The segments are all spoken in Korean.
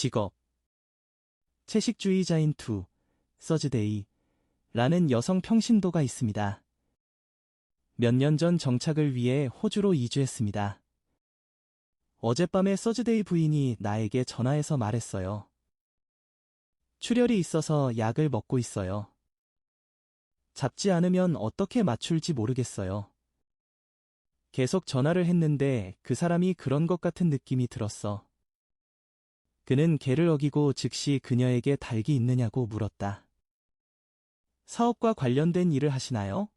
직업. 채식주의자인 서즈데이라는 여성 평신도가 있습니다. 몇 년 전 정착을 위해 호주로 이주했습니다. 어젯밤에 서즈데이 부인이 나에게 전화해서 말했어요. 출혈이 있어서 약을 먹고 있어요. 잡지 않으면 어떻게 맞출지 모르겠어요. 계속 전화를 했는데 그 사람이 그런 것 같은 느낌이 들었어. 그는 개를 어기고 즉시 그녀에게 닭이 있느냐고 물었다. 사업과 관련된 일을 하시나요?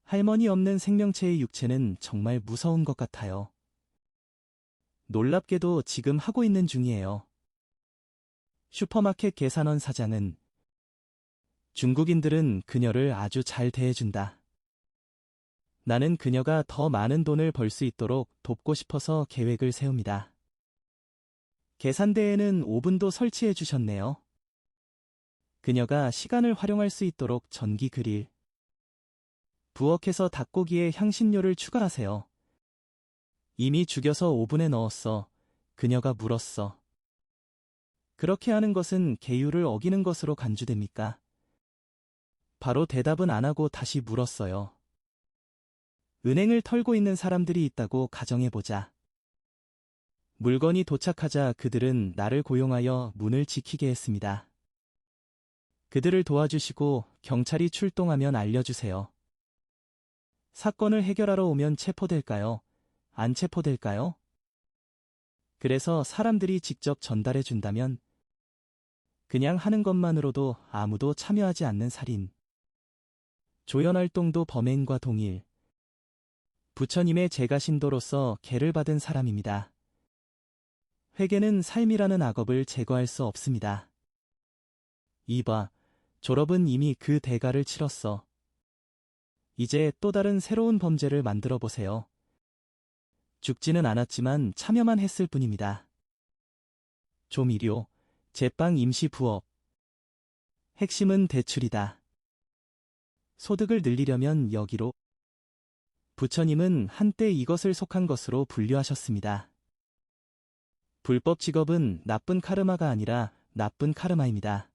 할머니 없는 생명체의 육체는 정말 무서운 것 같아요. 놀랍게도 지금 하고 있는 중이에요. 슈퍼마켓 계산원 사장은 중국인들은 그녀를 아주 잘 대해준다. 나는 그녀가 더 많은 돈을 벌 수 있도록 돕고 싶어서 계획을 세웁니다. 계산대에는 오븐도 설치해 주셨네요. 그녀가 시간을 활용할 수 있도록 전기 그릴. 부엌에서 닭고기에 향신료를 추가하세요. 이미 죽여서 오븐에 넣었어. 그녀가 물었어. 그렇게 하는 것은 계율을 어기는 것으로 간주됩니까? 바로 대답은 안 하고 다시 물었어요. 은행을 털고 있는 사람들이 있다고 가정해보자. 물건이 도착하자 그들은 나를 고용하여 문을 지키게 했습니다. 그들을 도와주시고 경찰이 출동하면 알려주세요. 사건을 해결하러 오면 체포될까요? 안 체포될까요? 그래서 사람들이 직접 전달해 준다면 그냥 하는 것만으로도 아무도 참여하지 않는 살인. 조연활동도 범행과 동일. 부처님의 제가신도로서 계를 받은 사람입니다. 회개는 삶이라는 악업을 제거할 수 없습니다. 이봐, 졸업은 이미 그 대가를 치렀어. 이제 또 다른 새로운 범죄를 만들어 보세요. 죽지는 않았지만 참여만 했을 뿐입니다. 조미료, 제빵 임시 부업. 핵심은 대출이다. 소득을 늘리려면 여기로. 부처님은 한때 이것을 속한 것으로 분류하셨습니다. 불법 직업은 나쁜 카르마가 아니라 나쁜 카르마입니다.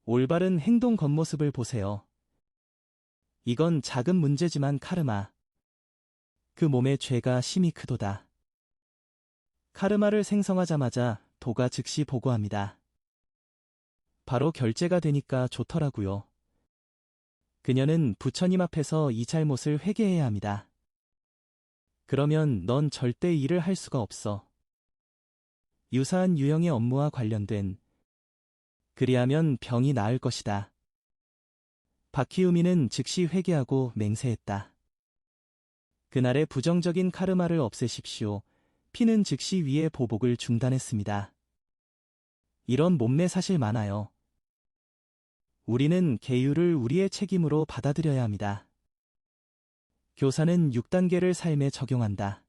올바른 행동 겉모습을 보세요. 이건 작은 문제지만 카르마. 그 몸의 죄가 심히 크도다. 카르마를 생성하자마자 도가 즉시 보고합니다. 바로 결제가 되니까 좋더라고요. 그녀는 부처님 앞에서 이 잘못을 회개해야 합니다. 그러면 넌 절대 일을 할 수가 없어. 유사한 유형의 업무와 관련된. 그리하면 병이 나을 것이다. 바키우미는 즉시 회개하고 맹세했다. 그날의 부정적인 카르마를 없애십시오. 피는 즉시 위의 보복을 중단했습니다. 이런 몸매 사실 많아요. 우리는 계율을 우리의 책임으로 받아들여야 합니다. 교사는 6단계를 삶에 적용한다.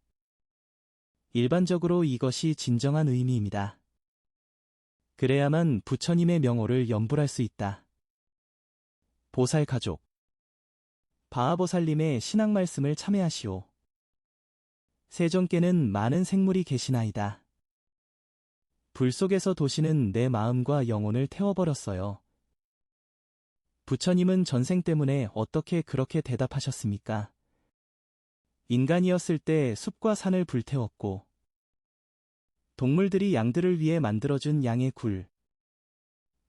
일반적으로 이것이 진정한 의미입니다. 그래야만 부처님의 명호를 염불할 수 있다. 보살 가족. 바하보살님의 신앙 말씀을 참회하시오. 세존께는 많은 생물이 계시나이다. 불 속에서 도시는 내 마음과 영혼을 태워버렸어요. 부처님은 전생 때문에 어떻게 그렇게 대답하셨습니까? 인간이었을 때 숲과 산을 불태웠고 동물들이 양들을 위해 만들어준 양의 굴.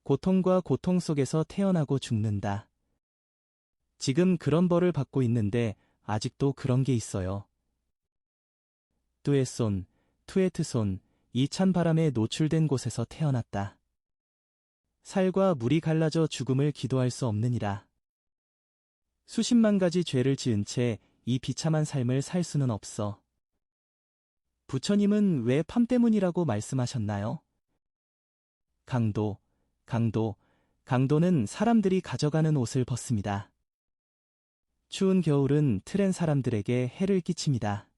고통과 고통 속에서 태어나고 죽는다. 지금 그런 벌을 받고 있는데 아직도 그런 게 있어요. 뚜에손, 투에트손, 이 찬 바람에 노출된 곳에서 태어났다. 살과 물이 갈라져 죽음을 기도할 수 없느니라. 수십만 가지 죄를 지은 채 이 비참한 삶을 살 수는 없어. 부처님은 왜 밤 때문이라고 말씀하셨나요? 강도는 사람들이 가져가는 옷을 벗습니다. 추운 겨울은 트렌 사람들에게 해를 끼칩니다.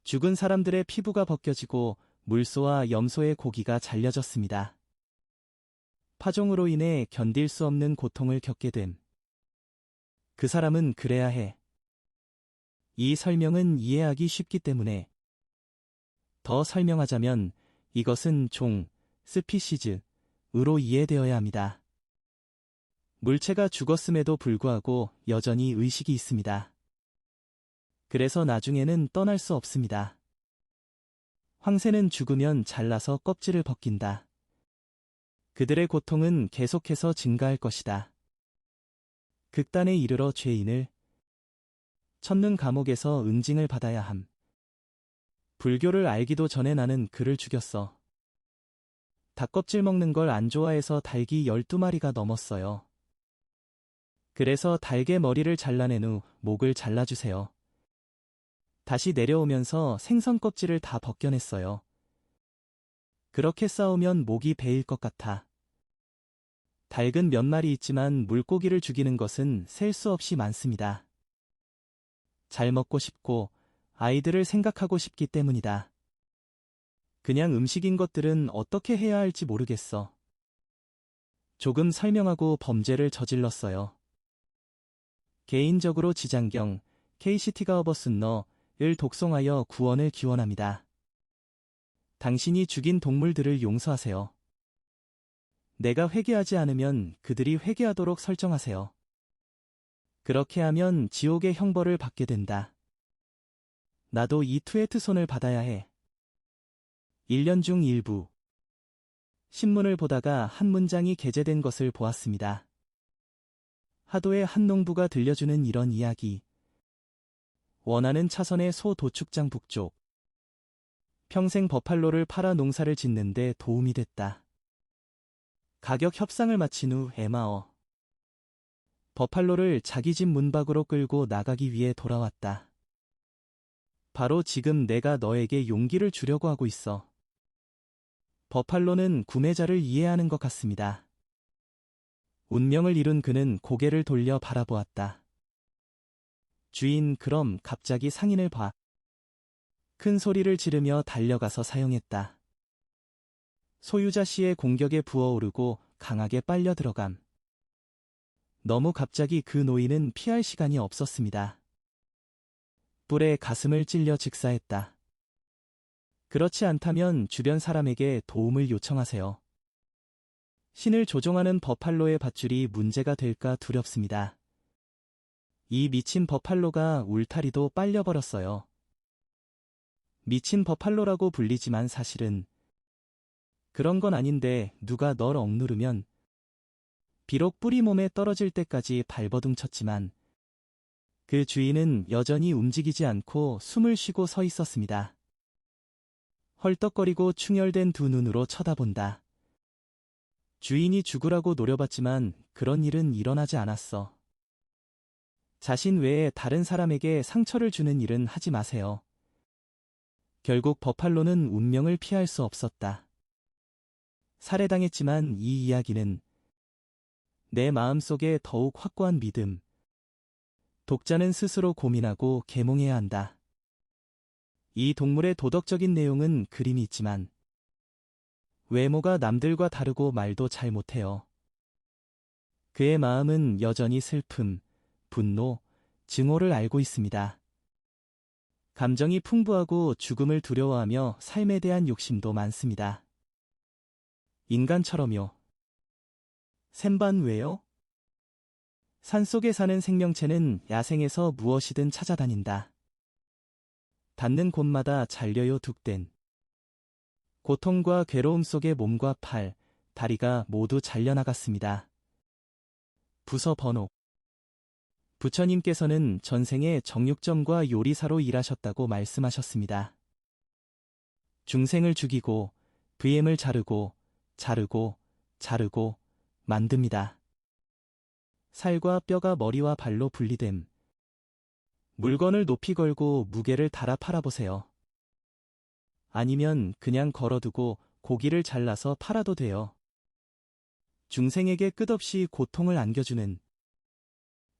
죽은 사람들의 피부가 벗겨지고 물소와 염소의 고기가 잘려졌습니다. 파종으로 인해 견딜 수 없는 고통을 겪게 됨. 그 사람은 그래야 해. 이 설명은 이해하기 쉽기 때문에. 더 설명하자면 이것은 종, 스피시즈으로 이해되어야 합니다. 물체가 죽었음에도 불구하고 여전히 의식이 있습니다. 그래서 나중에는 떠날 수 없습니다. 황새는 죽으면 잘라서 껍질을 벗긴다. 그들의 고통은 계속해서 증가할 것이다. 극단에 이르러 죄인을 쳤는 감옥에서 응징을 받아야 함. 불교를 알기도 전에 나는 그를 죽였어. 닭껍질 먹는 걸 안 좋아해서 닭이 12마리가 넘었어요. 그래서 닭의 머리를 잘라낸 후 목을 잘라주세요. 다시 내려오면서 생선 껍질을 다 벗겨냈어요. 그렇게 싸우면 목이 베일 것 같아. 닭은 몇 마리 있지만 물고기를 죽이는 것은 셀 수 없이 많습니다. 잘 먹고 싶고 아이들을 생각하고 싶기 때문이다. 그냥 음식인 것들은 어떻게 해야 할지 모르겠어. 조금 설명하고 범죄를 저질렀어요. 개인적으로 지장경, KCT가 어버슨너를 독송하여 구원을 기원합니다. 당신이 죽인 동물들을 용서하세요. 내가 회개하지 않으면 그들이 회개하도록 설정하세요. 그렇게 하면 지옥의 형벌을 받게 된다. 나도 이 투에트손을 받아야 해. 1년 중 일부. 신문을 보다가 한 문장이 게재된 것을 보았습니다. 하도의 한 농부가 들려주는 이런 이야기. 원하는 차선의 소 도축장 북쪽. 평생 버팔로를 팔아 농사를 짓는데 도움이 됐다. 가격 협상을 마친 후 에마어. 버팔로를 자기 집 문 밖으로 끌고 나가기 위해 돌아왔다. 바로 지금 내가 너에게 용기를 주려고 하고 있어. 버팔로는 구매자를 이해하는 것 같습니다. 운명을 잃은 그는 고개를 돌려 바라보았다. 주인, 그럼 갑자기 상인을 봐. 큰 소리를 지르며 달려가서 사용했다. 소유자 씨의 공격에 부어오르고 강하게 빨려 들어감. 너무 갑자기 그 노인은 피할 시간이 없었습니다. 뿔에 가슴을 찔려 즉사했다. 그렇지 않다면 주변 사람에게 도움을 요청하세요. 신을 조종하는 버팔로의 밧줄이 문제가 될까 두렵습니다. 이 미친 버팔로가 울타리도 빨려버렸어요. 미친 버팔로라고 불리지만 사실은 그런 건 아닌데 누가 널 억누르면 비록 뿔이 몸에 떨어질 때까지 발버둥 쳤지만 그 주인은 여전히 움직이지 않고 숨을 쉬고 서 있었습니다. 헐떡거리고 충혈된 두 눈으로 쳐다본다. 주인이 죽으라고 노려봤지만 그런 일은 일어나지 않았어. 자신 외에 다른 사람에게 상처를 주는 일은 하지 마세요. 결국 버팔로는 운명을 피할 수 없었다. 살해당했지만 이 이야기는 내 마음속에 더욱 확고한 믿음. 독자는 스스로 고민하고 계몽해야 한다. 이 동물의 도덕적인 내용은 그림이 있지만 외모가 남들과 다르고 말도 잘 못해요. 그의 마음은 여전히 슬픔, 분노, 증오를 알고 있습니다. 감정이 풍부하고 죽음을 두려워하며 삶에 대한 욕심도 많습니다. 인간처럼요. 샘반 왜요? 산속에 사는 생명체는 야생에서 무엇이든 찾아다닌다. 닿는 곳마다 잘려요 둑된. 고통과 괴로움 속에 몸과 팔, 다리가 모두 잘려나갔습니다. 부서 번옥. 부처님께서는 전생에 정육점과 요리사로 일하셨다고 말씀하셨습니다. 중생을 죽이고 VM을 자르고 자르고 만듭니다. 살과 뼈가 머리와 발로 분리됨. 물건을 높이 걸고 무게를 달아 팔아보세요. 아니면 그냥 걸어두고 고기를 잘라서 팔아도 돼요. 중생에게 끝없이 고통을 안겨주는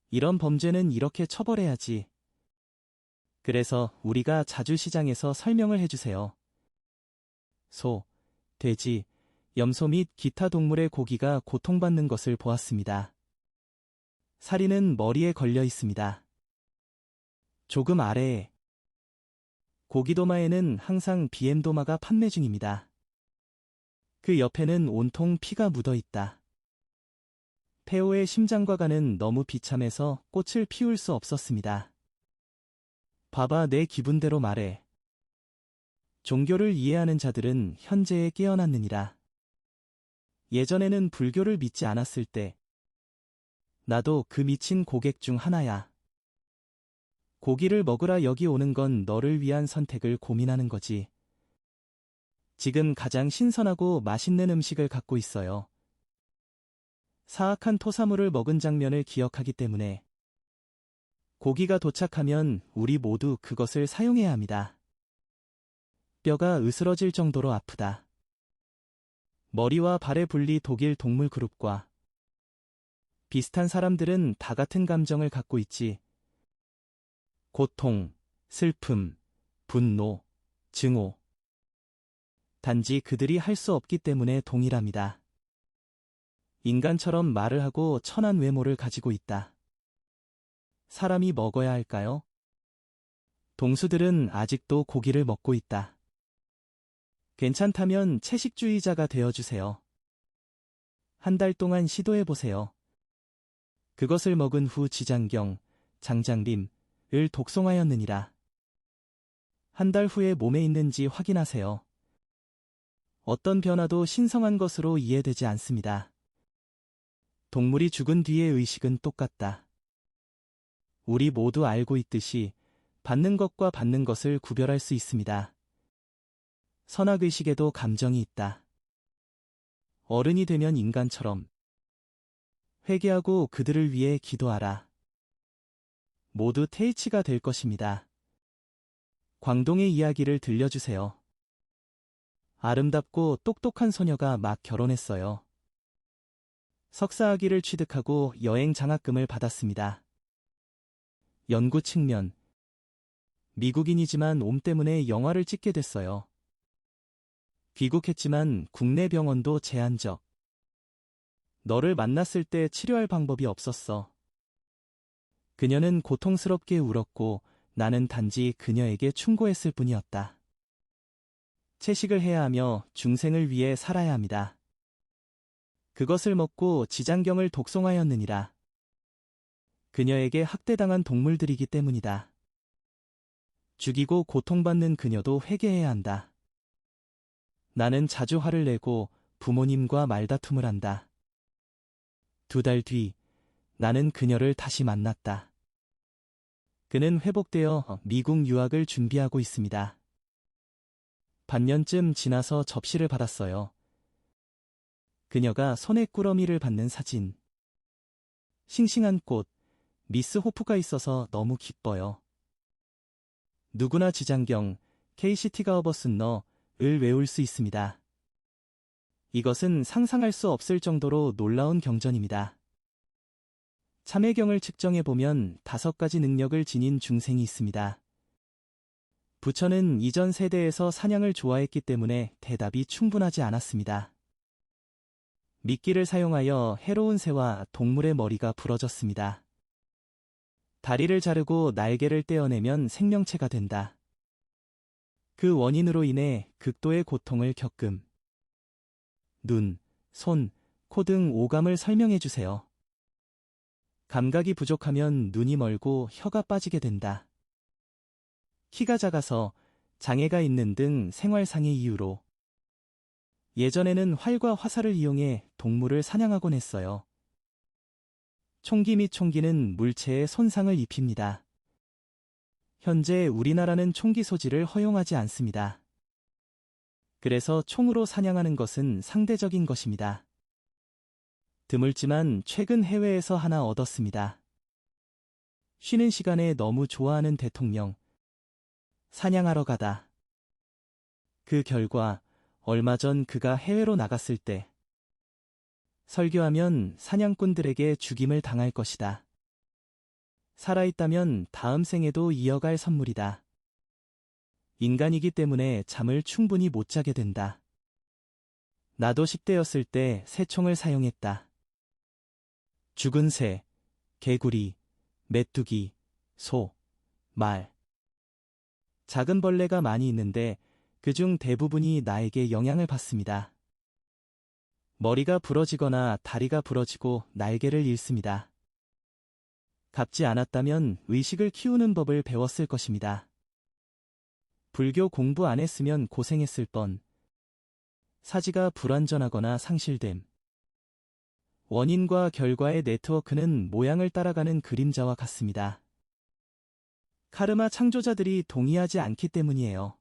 이런 범죄는 이렇게 처벌해야지. 그래서 우리가 자주 시장에서 설명을 해주세요. 소, 돼지, 염소 및 기타 동물의 고기가 고통받는 것을 보았습니다. 사리는 머리에 걸려 있습니다. 조금 아래에. 고기도마에는 항상 BM도마가 판매 중입니다. 그 옆에는 온통 피가 묻어 있다. 페오의 심장과 간은 너무 비참해서 꽃을 피울 수 없었습니다. 봐봐, 내 기분대로 말해. 종교를 이해하는 자들은 현재에 깨어났느니라. 예전에는 불교를 믿지 않았을 때 나도 그 미친 고객 중 하나야. 고기를 먹으라 여기 오는 건 너를 위한 선택을 고민하는 거지. 지금 가장 신선하고 맛있는 음식을 갖고 있어요. 사악한 토사물을 먹은 장면을 기억하기 때문에 고기가 도착하면 우리 모두 그것을 사용해야 합니다. 뼈가 으스러질 정도로 아프다. 머리와 발의 분리 독일 동물 그룹과 비슷한 사람들은 다 같은 감정을 갖고 있지. 고통, 슬픔, 분노, 증오. 단지 그들이 할 수 없기 때문에 동일합니다. 인간처럼 말을 하고 천한 외모를 가지고 있다. 사람이 먹어야 할까요? 동수들은 아직도 고기를 먹고 있다. 괜찮다면 채식주의자가 되어주세요. 한 달 동안 시도해보세요. 그것을 먹은 후 지장경, 장장림을 독송하였느니라. 한 달 후에 몸에 있는지 확인하세요. 어떤 변화도 신성한 것으로 이해되지 않습니다. 동물이 죽은 뒤의 의식은 똑같다. 우리 모두 알고 있듯이 받는 것과 받는 것을 구별할 수 있습니다. 선악의식에도 감정이 있다. 어른이 되면 인간처럼 회개하고 그들을 위해 기도하라. 모두 테이치가 될 것입니다. 광동의 이야기를 들려주세요. 아름답고 똑똑한 소녀가 막 결혼했어요. 석사학위를 취득하고 여행 장학금을 받았습니다. 연구 측면. 미국인이지만 몸 때문에 영화를 찍게 됐어요. 귀국했지만 국내 병원도 제한적. 너를 만났을 때 치료할 방법이 없었어. 그녀는 고통스럽게 울었고 나는 단지 그녀에게 충고했을 뿐이었다. 채식을 해야 하며 중생을 위해 살아야 합니다. 그것을 먹고 지장경을 독송하였느니라. 그녀에게 학대당한 동물들이기 때문이다. 죽이고 고통받는 그녀도 회개해야 한다. 나는 자주 화를 내고 부모님과 말다툼을 한다. 2달 뒤, 나는 그녀를 다시 만났다. 그는 회복되어 미국 유학을 준비하고 있습니다. 반년쯤 지나서 접시를 받았어요. 그녀가 손에 꾸러미를 받는 사진. 싱싱한 꽃, 미스 호프가 있어서 너무 기뻐요. 누구나 지장경, KCT가 업어쓴 너를 외울 수 있습니다. 이것은 상상할 수 없을 정도로 놀라운 경전입니다. 참회경을 측정해보면 5가지 능력을 지닌 중생이 있습니다. 부처는 이전 세대에서 사냥을 좋아했기 때문에 대답이 충분하지 않았습니다. 미끼를 사용하여 해로운 새와 동물의 머리가 부러졌습니다. 다리를 자르고 날개를 떼어내면 생명체가 된다. 그 원인으로 인해 극도의 고통을 겪음. 눈, 손, 코 등 오감을 설명해 주세요. 감각이 부족하면 눈이 멀고 혀가 빠지게 된다. 키가 작아서 장애가 있는 등 생활상의 이유로. 예전에는 활과 화살을 이용해 동물을 사냥하곤 했어요. 총기 및 총기는 물체에 손상을 입힙니다. 현재 우리나라는 총기 소지를 허용하지 않습니다. 그래서 총으로 사냥하는 것은 상대적인 것입니다. 드물지만 최근 해외에서 하나 얻었습니다. 쉬는 시간에 너무 좋아하는 대통령. 사냥하러 가다. 그 결과 얼마 전 그가 해외로 나갔을 때 설교하면 사냥꾼들에게 죽임을 당할 것이다. 살아있다면 다음 생에도 이어갈 선물이다. 인간이기 때문에 잠을 충분히 못 자게 된다. 나도 10대였을 때 새총을 사용했다. 죽은 새, 개구리, 메뚜기, 소, 말. 작은 벌레가 많이 있는데 그중 대부분이 나에게 영향을 받습니다. 머리가 부러지거나 다리가 부러지고 날개를 잃습니다. 갚지 않았다면 의식을 키우는 법을 배웠을 것입니다. 불교 공부 안 했으면 고생했을 뻔. 사지가 불완전하거나 상실됨. 원인과 결과의 네트워크는 모양을 따라가는 그림자와 같습니다. 카르마 창조자들이 동의하지 않기 때문이에요.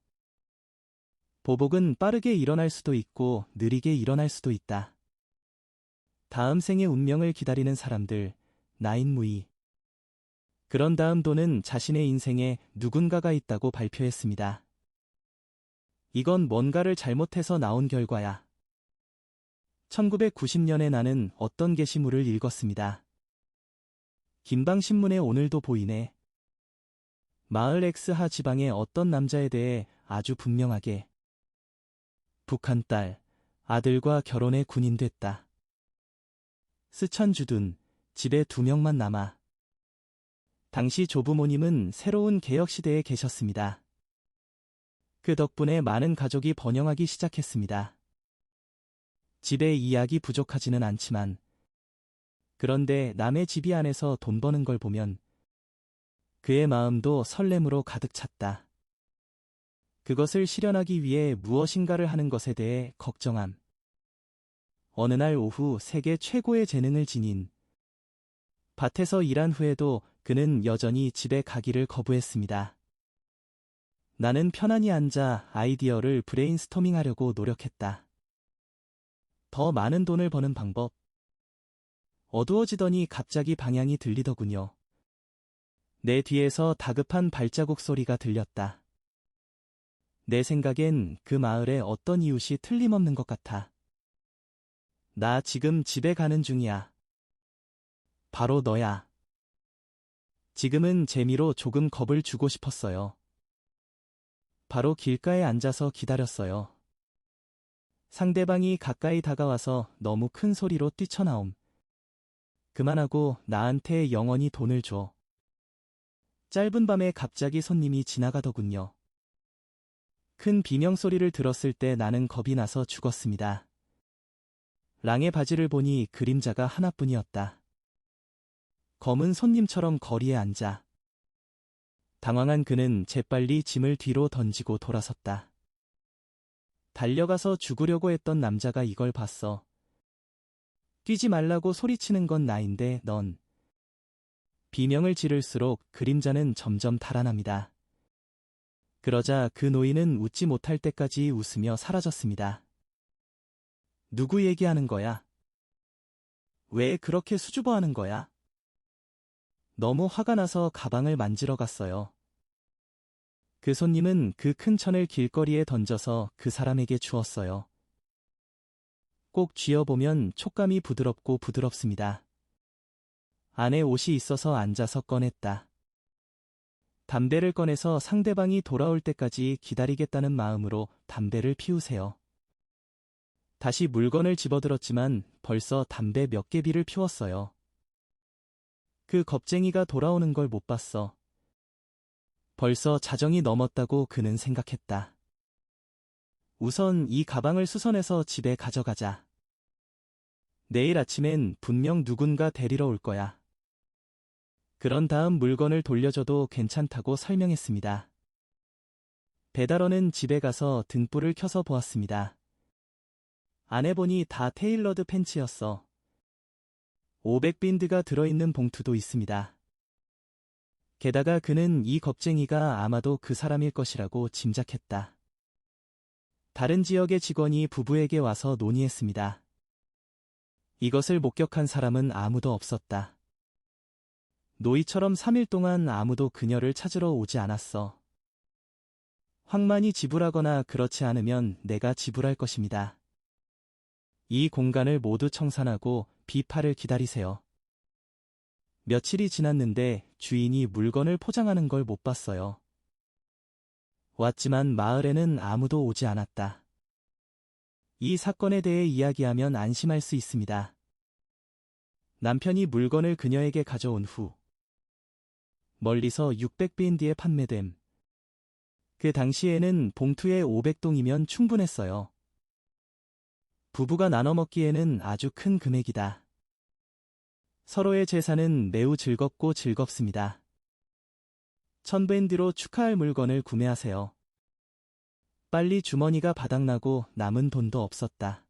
보복은 빠르게 일어날 수도 있고 느리게 일어날 수도 있다. 다음 생의 운명을 기다리는 사람들, 나인무이. 그런 다음 도는 자신의 인생에 누군가가 있다고 발표했습니다. 이건 뭔가를 잘못해서 나온 결과야. 1990년에 나는 어떤 게시물을 읽었습니다. 김방신문에 오늘도 보이네. 마을 X하 지방의 어떤 남자에 대해 아주 분명하게 북한 딸, 아들과 결혼해 군인 됐다. 스천 주둔, 집에 2명만 남아. 당시 조부모님은 새로운 개혁시대에 계셨습니다. 그 덕분에 많은 가족이 번영하기 시작했습니다. 집에 이약이 부족하지는 않지만 그런데 남의 집이 안에서 돈 버는 걸 보면 그의 마음도 설렘으로 가득 찼다. 그것을 실현하기 위해 무엇인가를 하는 것에 대해 걱정함. 어느 날 오후 세계 최고의 재능을 지닌 밭에서 일한 후에도 그는 여전히 집에 가기를 거부했습니다. 나는 편안히 앉아 아이디어를 브레인스토밍하려고 노력했다. 더 많은 돈을 버는 방법. 어두워지더니 갑자기 방향이 들리더군요. 내 뒤에서 다급한 발자국 소리가 들렸다. 내 생각엔 그 마을에 어떤 이웃이 틀림없는 것 같아. 나 지금 집에 가는 중이야. 바로 너야. 지금은 재미로 조금 겁을 주고 싶었어요. 바로 길가에 앉아서 기다렸어요. 상대방이 가까이 다가와서 너무 큰 소리로 뛰쳐나옴. 그만하고 나한테 영원히 돈을 줘. 짧은 밤에 갑자기 손님이 지나가더군요. 큰 비명소리를 들었을 때 나는 겁이 나서 죽었습니다. 랑의 바지를 보니 그림자가 하나뿐이었다. 검은 손님처럼 거리에 앉아. 당황한 그는 재빨리 짐을 뒤로 던지고 돌아섰다. 달려가서 죽으려고 했던 남자가 이걸 봤어. 뛰지 말라고 소리치는 건 나인데 넌. 비명을 지를수록 그림자는 점점 달아납니다. 그러자 그 노인은 웃지 못할 때까지 웃으며 사라졌습니다. 누구 얘기하는 거야? 왜 그렇게 수줍어하는 거야? 너무 화가 나서 가방을 만지러 갔어요. 그 손님은 그 큰 천을 길거리에 던져서 그 사람에게 주었어요. 꼭 쥐어보면 촉감이 부드럽고 부드럽습니다. 안에 옷이 있어서 앉아서 꺼냈다. 담배를 꺼내서 상대방이 돌아올 때까지 기다리겠다는 마음으로 담배를 피우세요. 다시 물건을 집어들었지만 벌써 담배 몇 개비를 피웠어요. 그 겁쟁이가 돌아오는 걸 못 봤어. 벌써 자정이 넘었다고 그는 생각했다. 우선 이 가방을 수선해서 집에 가져가자. 내일 아침엔 분명 누군가 데리러 올 거야. 그런 다음 물건을 돌려줘도 괜찮다고 설명했습니다. 배달원은 집에 가서 등불을 켜서 보았습니다. 안에 보니 다 테일러드 팬츠였어. 500빈드가 들어있는 봉투도 있습니다. 게다가 그는 이 겁쟁이가 아마도 그 사람일 것이라고 짐작했다. 다른 지역의 직원이 부부에게 와서 논의했습니다. 이것을 목격한 사람은 아무도 없었다. 노이처럼 3일 동안 아무도 그녀를 찾으러 오지 않았어. 황만이 지불하거나 그렇지 않으면 내가 지불할 것입니다. 이 공간을 모두 청산하고 비파를 기다리세요. 며칠이 지났는데 주인이 물건을 포장하는 걸 못 봤어요. 왔지만 마을에는 아무도 오지 않았다. 이 사건에 대해 이야기하면 안심할 수 있습니다. 남편이 물건을 그녀에게 가져온 후 멀리서 600BND에 판매됨. 그 당시에는 봉투에 500동이면 충분했어요. 부부가 나눠 먹기에는 아주 큰 금액이다. 서로의 제사는 매우 즐겁고 즐겁습니다. 천밴디로 축하할 물건을 구매하세요. 빨리 주머니가 바닥나고 남은 돈도 없었다.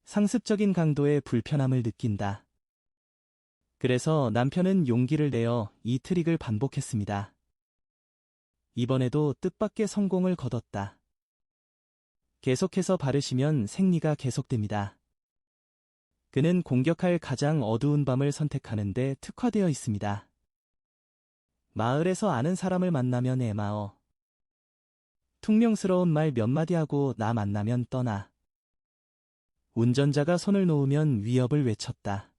상습적인 강도의 불편함을 느낀다. 그래서 남편은 용기를 내어 이 트릭을 반복했습니다. 이번에도 뜻밖의 성공을 거뒀다. 계속해서 바르시면 생리가 계속됩니다. 그는 공격할 가장 어두운 밤을 선택하는데 특화되어 있습니다. 마을에서 아는 사람을 만나면 애마어. 퉁명스러운 말 몇 마디 하고 나 만나면 떠나. 운전자가 손을 놓으면 위협을 외쳤다.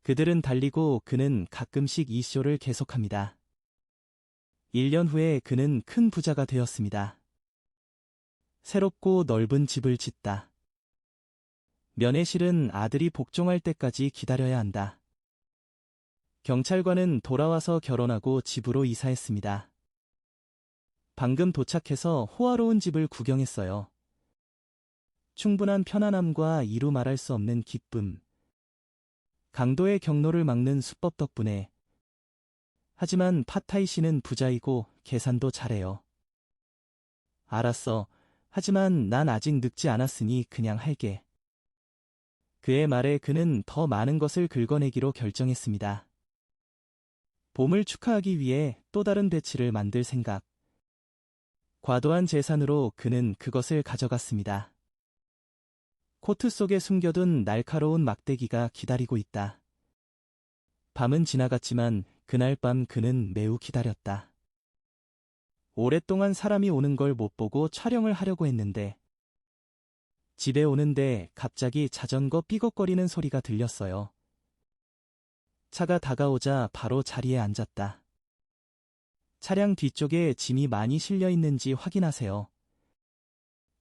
그들은 달리고 그는 가끔씩 이 쇼를 계속합니다. 1년 후에 그는 큰 부자가 되었습니다. 새롭고 넓은 집을 짓다. 면회실은 아들이 복종할 때까지 기다려야 한다. 경찰관은 돌아와서 결혼하고 집으로 이사했습니다. 방금 도착해서 호화로운 집을 구경했어요. 충분한 편안함과 이루 말할 수 없는 기쁨. 강도의 경로를 막는 수법 덕분에. 하지만 파타이 씨는 부자이고 계산도 잘해요. 알았어. 하지만 난 아직 늙지 않았으니 그냥 할게. 그의 말에 그는 더 많은 것을 긁어내기로 결정했습니다. 봄을 축하하기 위해 또 다른 배치를 만들 생각. 과도한 재산으로 그는 그것을 가져갔습니다. 코트 속에 숨겨둔 날카로운 막대기가 기다리고 있다. 밤은 지나갔지만 그날 밤 그는 매우 기다렸다. 오랫동안 사람이 오는 걸 못 보고 촬영을 하려고 했는데 집에 오는데 갑자기 자전거 삐걱거리는 소리가 들렸어요. 차가 다가오자 바로 자리에 앉았다. 차량 뒤쪽에 짐이 많이 실려 있는지 확인하세요.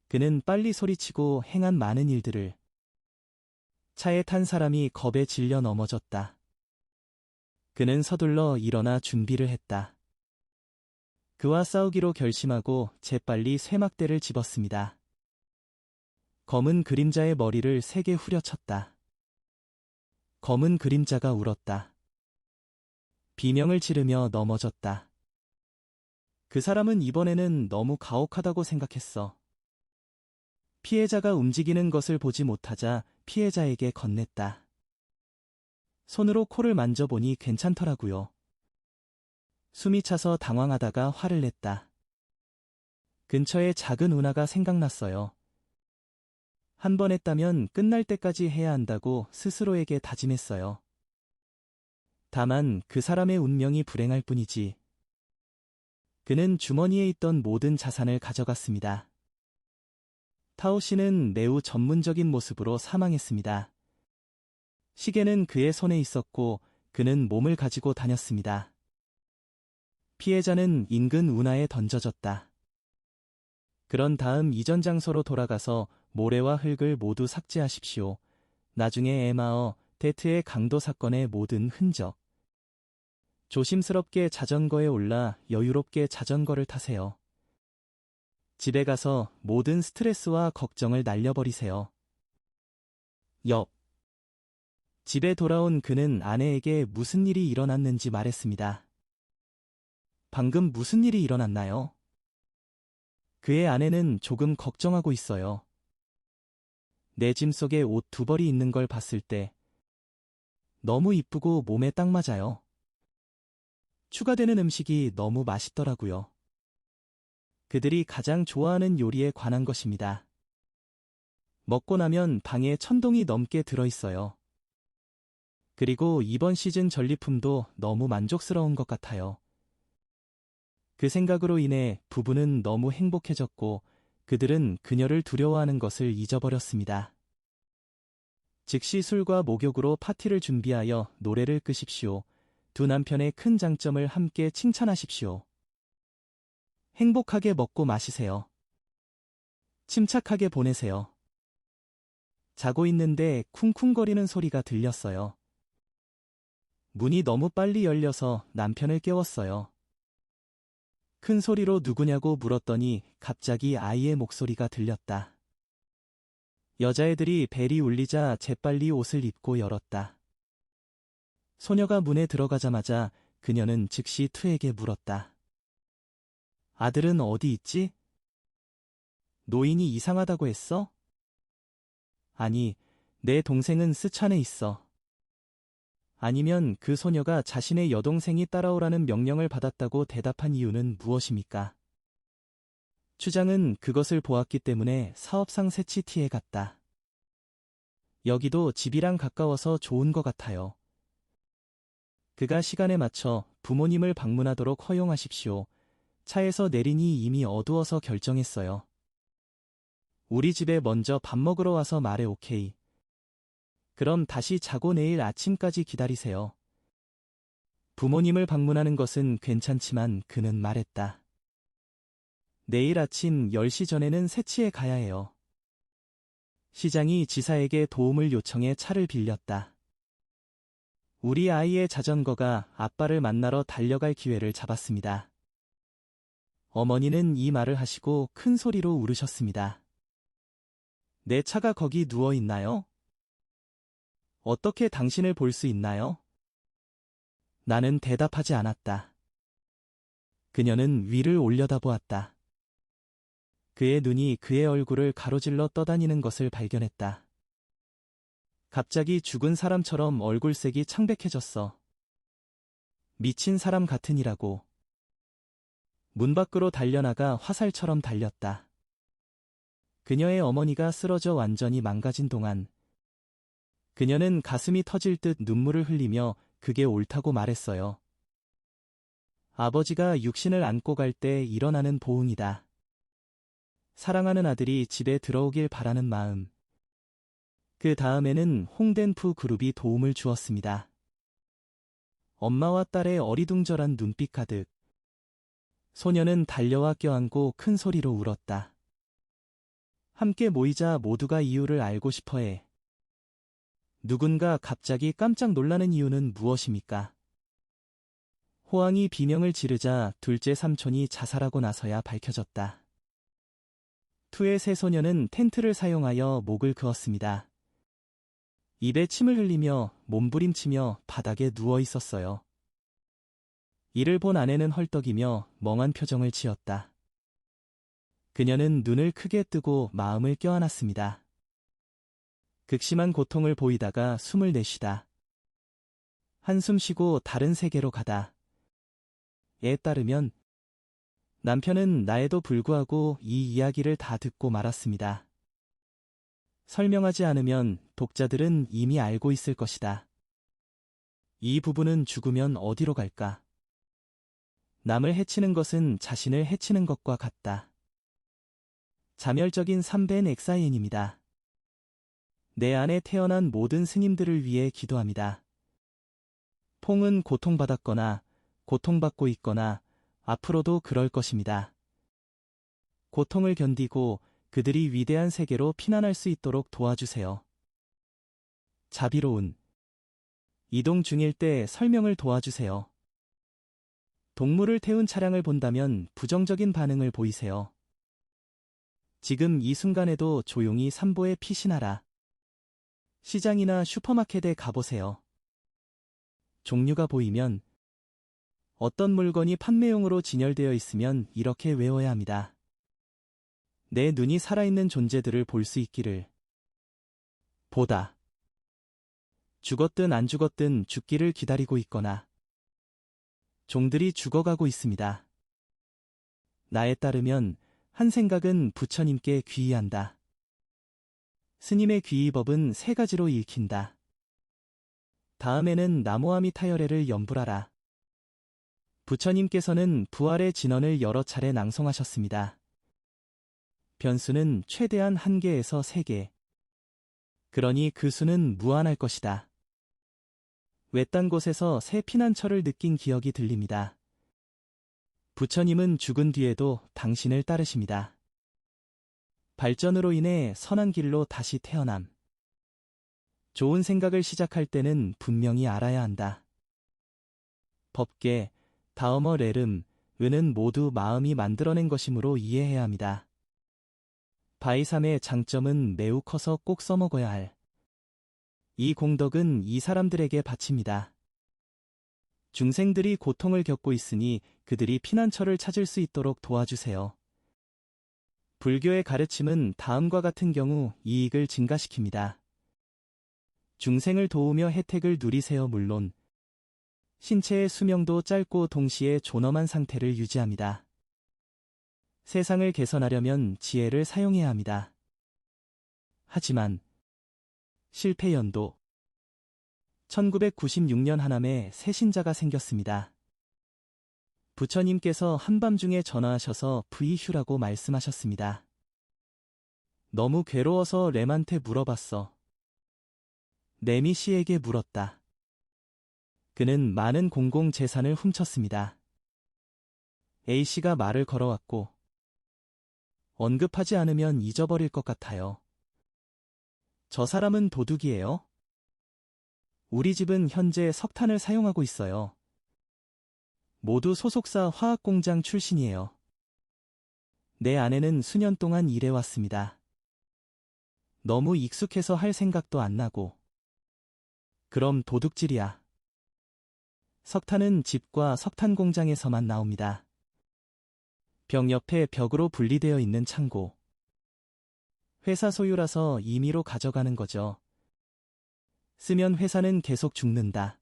그는 빨리 소리치고 행한 많은 일들을. 차에 탄 사람이 겁에 질려 넘어졌다. 그는 서둘러 일어나 준비를 했다. 그와 싸우기로 결심하고 재빨리 쇠막대를 집었습니다. 검은 그림자의 머리를 세게 후려쳤다. 검은 그림자가 울었다. 비명을 지르며 넘어졌다. 그 사람은 이번에는 너무 가혹하다고 생각했어. 피해자가 움직이는 것을 보지 못하자 피해자에게 건넸다. 손으로 코를 만져보니 괜찮더라고요. 숨이 차서 당황하다가 화를 냈다. 근처에 작은 운하가 생각났어요. 한 번 했다면 끝날 때까지 해야 한다고 스스로에게 다짐했어요. 다만 그 사람의 운명이 불행할 뿐이지. 그는 주머니에 있던 모든 자산을 가져갔습니다. 타오 씨는 매우 전문적인 모습으로 사망했습니다. 시계는 그의 손에 있었고 그는 몸을 가지고 다녔습니다. 피해자는 인근 운하에 던져졌다. 그런 다음 이전 장소로 돌아가서 모래와 흙을 모두 삭제하십시오. 나중에 에마어 데트의 강도 사건의 모든 흔적. 조심스럽게 자전거에 올라 여유롭게 자전거를 타세요. 집에 가서 모든 스트레스와 걱정을 날려버리세요. 옆. 집에 돌아온 그는 아내에게 무슨 일이 일어났는지 말했습니다. 방금 무슨 일이 일어났나요? 그의 아내는 조금 걱정하고 있어요. 내 짐 속에 옷 두 벌이 있는 걸 봤을 때 너무 이쁘고 몸에 딱 맞아요. 추가되는 음식이 너무 맛있더라고요. 그들이 가장 좋아하는 요리에 관한 것입니다. 먹고 나면 방에 천동이 넘게 들어있어요. 그리고 이번 시즌 전리품도 너무 만족스러운 것 같아요. 그 생각으로 인해 부부는 너무 행복해졌고 그들은 그녀를 두려워하는 것을 잊어버렸습니다. 즉시 술과 목욕으로 파티를 준비하여 노래를 끄십시오. 두 남편의 큰 장점을 함께 칭찬하십시오. 행복하게 먹고 마시세요. 침착하게 보내세요. 자고 있는데 쿵쿵거리는 소리가 들렸어요. 문이 너무 빨리 열려서 남편을 깨웠어요. 큰 소리로 누구냐고 물었더니 갑자기 아이의 목소리가 들렸다. 여자애들이 벨이 울리자 재빨리 옷을 입고 열었다. 소녀가 문에 들어가자마자 그녀는 즉시 투에게 물었다. 아들은 어디 있지? 노인이 이상하다고 했어? 아니, 내 동생은 스촨에 있어. 아니면 그 소녀가 자신의 여동생이 따라오라는 명령을 받았다고 대답한 이유는 무엇입니까? 추장은 그것을 보았기 때문에 사업상 새치티에 갔다. 여기도 집이랑 가까워서 좋은 것 같아요. 그가 시간에 맞춰 부모님을 방문하도록 허용하십시오. 차에서 내리니 이미 어두워서 결정했어요. 우리 집에 먼저 밥 먹으러 와서 말해 오케이. 그럼 다시 자고 내일 아침까지 기다리세요. 부모님을 방문하는 것은 괜찮지만 그는 말했다. 내일 아침 10시 전에는 새치에 가야 해요. 시장이 지사에게 도움을 요청해 차를 빌렸다. 우리 아이의 자전거가 아빠를 만나러 달려갈 기회를 잡았습니다. 어머니는 이 말을 하시고 큰 소리로 울으셨습니다. 내 차가 거기 누워 있나요? 어떻게 당신을 볼 수 있나요? 나는 대답하지 않았다. 그녀는 위를 올려다보았다. 그의 눈이 그의 얼굴을 가로질러 떠다니는 것을 발견했다. 갑자기 죽은 사람처럼 얼굴색이 창백해졌어. 미친 사람 같으니라고. 문 밖으로 달려나가 화살처럼 달렸다. 그녀의 어머니가 쓰러져 완전히 망가진 동안 그녀는 가슴이 터질 듯 눈물을 흘리며 그게 옳다고 말했어요. 아버지가 육신을 안고 갈 때 일어나는 보응이다. 사랑하는 아들이 집에 들어오길 바라는 마음. 그 다음에는 홍덴프 그룹이 도움을 주었습니다. 엄마와 딸의 어리둥절한 눈빛 가득. 소녀는 달려와 껴안고 큰 소리로 울었다. 함께 모이자 모두가 이유를 알고 싶어해. 누군가 갑자기 깜짝 놀라는 이유는 무엇입니까? 호황이 비명을 지르자 둘째 삼촌이 자살하고 나서야 밝혀졌다. 투의 세 소녀는 텐트를 사용하여 목을 그었습니다. 입에 침을 흘리며 몸부림치며 바닥에 누워 있었어요. 이를 본 아내는 헐떡이며 멍한 표정을 지었다. 그녀는 눈을 크게 뜨고 마음을 껴안았습니다. 극심한 고통을 보이다가 숨을 내쉬다. 한숨 쉬고 다른 세계로 가다. 에 따르면 남편은 나에도 불구하고 이 이야기를 다 듣고 말았습니다. 설명하지 않으면 독자들은 이미 알고 있을 것이다. 이 부부는 죽으면 어디로 갈까? 남을 해치는 것은 자신을 해치는 것과 같다. 자멸적인 3벤 엑사이엔입니다. 내 안에 태어난 모든 스님들을 위해 기도합니다. 퐁은 고통받았거나 고통받고 있거나 앞으로도 그럴 것입니다. 고통을 견디고 그들이 위대한 세계로 피난할 수 있도록 도와주세요. 자비로운 이동 중일 때 설명을 도와주세요. 동물을 태운 차량을 본다면 부정적인 반응을 보이세요. 지금 이 순간에도 조용히 산보에 피신하라. 시장이나 슈퍼마켓에 가보세요. 종류가 보이면 어떤 물건이 판매용으로 진열되어 있으면 이렇게 외워야 합니다. 내 눈이 살아있는 존재들을 볼 수 있기를. 보다. 죽었든 안 죽었든 죽기를 기다리고 있거나 종들이 죽어가고 있습니다. 나에 따르면 한 생각은 부처님께 귀의한다. 스님의 귀의법은 3가지로 읽힌다. 다음에는 나모아미타열애를 염불하라. 부처님께서는 부활의 진언을 여러 차례 낭송하셨습니다. 변수는 최대한 1개에서 3개. 그러니 그 수는 무한할 것이다. 외딴 곳에서 새 피난처를 느낀 기억이 들립니다. 부처님은 죽은 뒤에도 당신을 따르십니다. 발전으로 인해 선한 길로 다시 태어남. 좋은 생각을 시작할 때는 분명히 알아야 한다. 법계, 다음어 레름, 은은 모두 마음이 만들어낸 것이므로 이해해야 합니다. 바이삼의 장점은 매우 커서 꼭 써먹어야 할. 이 공덕은 이 사람들에게 바칩니다. 중생들이 고통을 겪고 있으니 그들이 피난처를 찾을 수 있도록 도와주세요. 불교의 가르침은 다음과 같은 경우 이익을 증가시킵니다. 중생을 도우며 혜택을 누리세요. 물론 신체의 수명도 짧고 동시에 존엄한 상태를 유지합니다. 세상을 개선하려면 지혜를 사용해야 합니다. 하지만 실패 연도 1996년 하남에 새 신자가 생겼습니다. 부처님께서 한밤중에 전화하셔서 브이휴라고 말씀하셨습니다. 너무 괴로워서 램한테 물어봤어. 램이 씨에게 물었다. 그는 많은 공공재산을 훔쳤습니다. A씨가 말을 걸어왔고 언급하지 않으면 잊어버릴 것 같아요. 저 사람은 도둑이에요? 우리 집은 현재 석탄을 사용하고 있어요. 모두 소속사 화학공장 출신이에요. 내 아내는 수년 동안 일해왔습니다. 너무 익숙해서 할 생각도 안 나고. 그럼 도둑질이야. 석탄은 집과 석탄 공장에서만 나옵니다. 벽 옆에 벽으로 분리되어 있는 창고. 회사 소유라서 임의로 가져가는 거죠. 쓰면 회사는 계속 죽는다.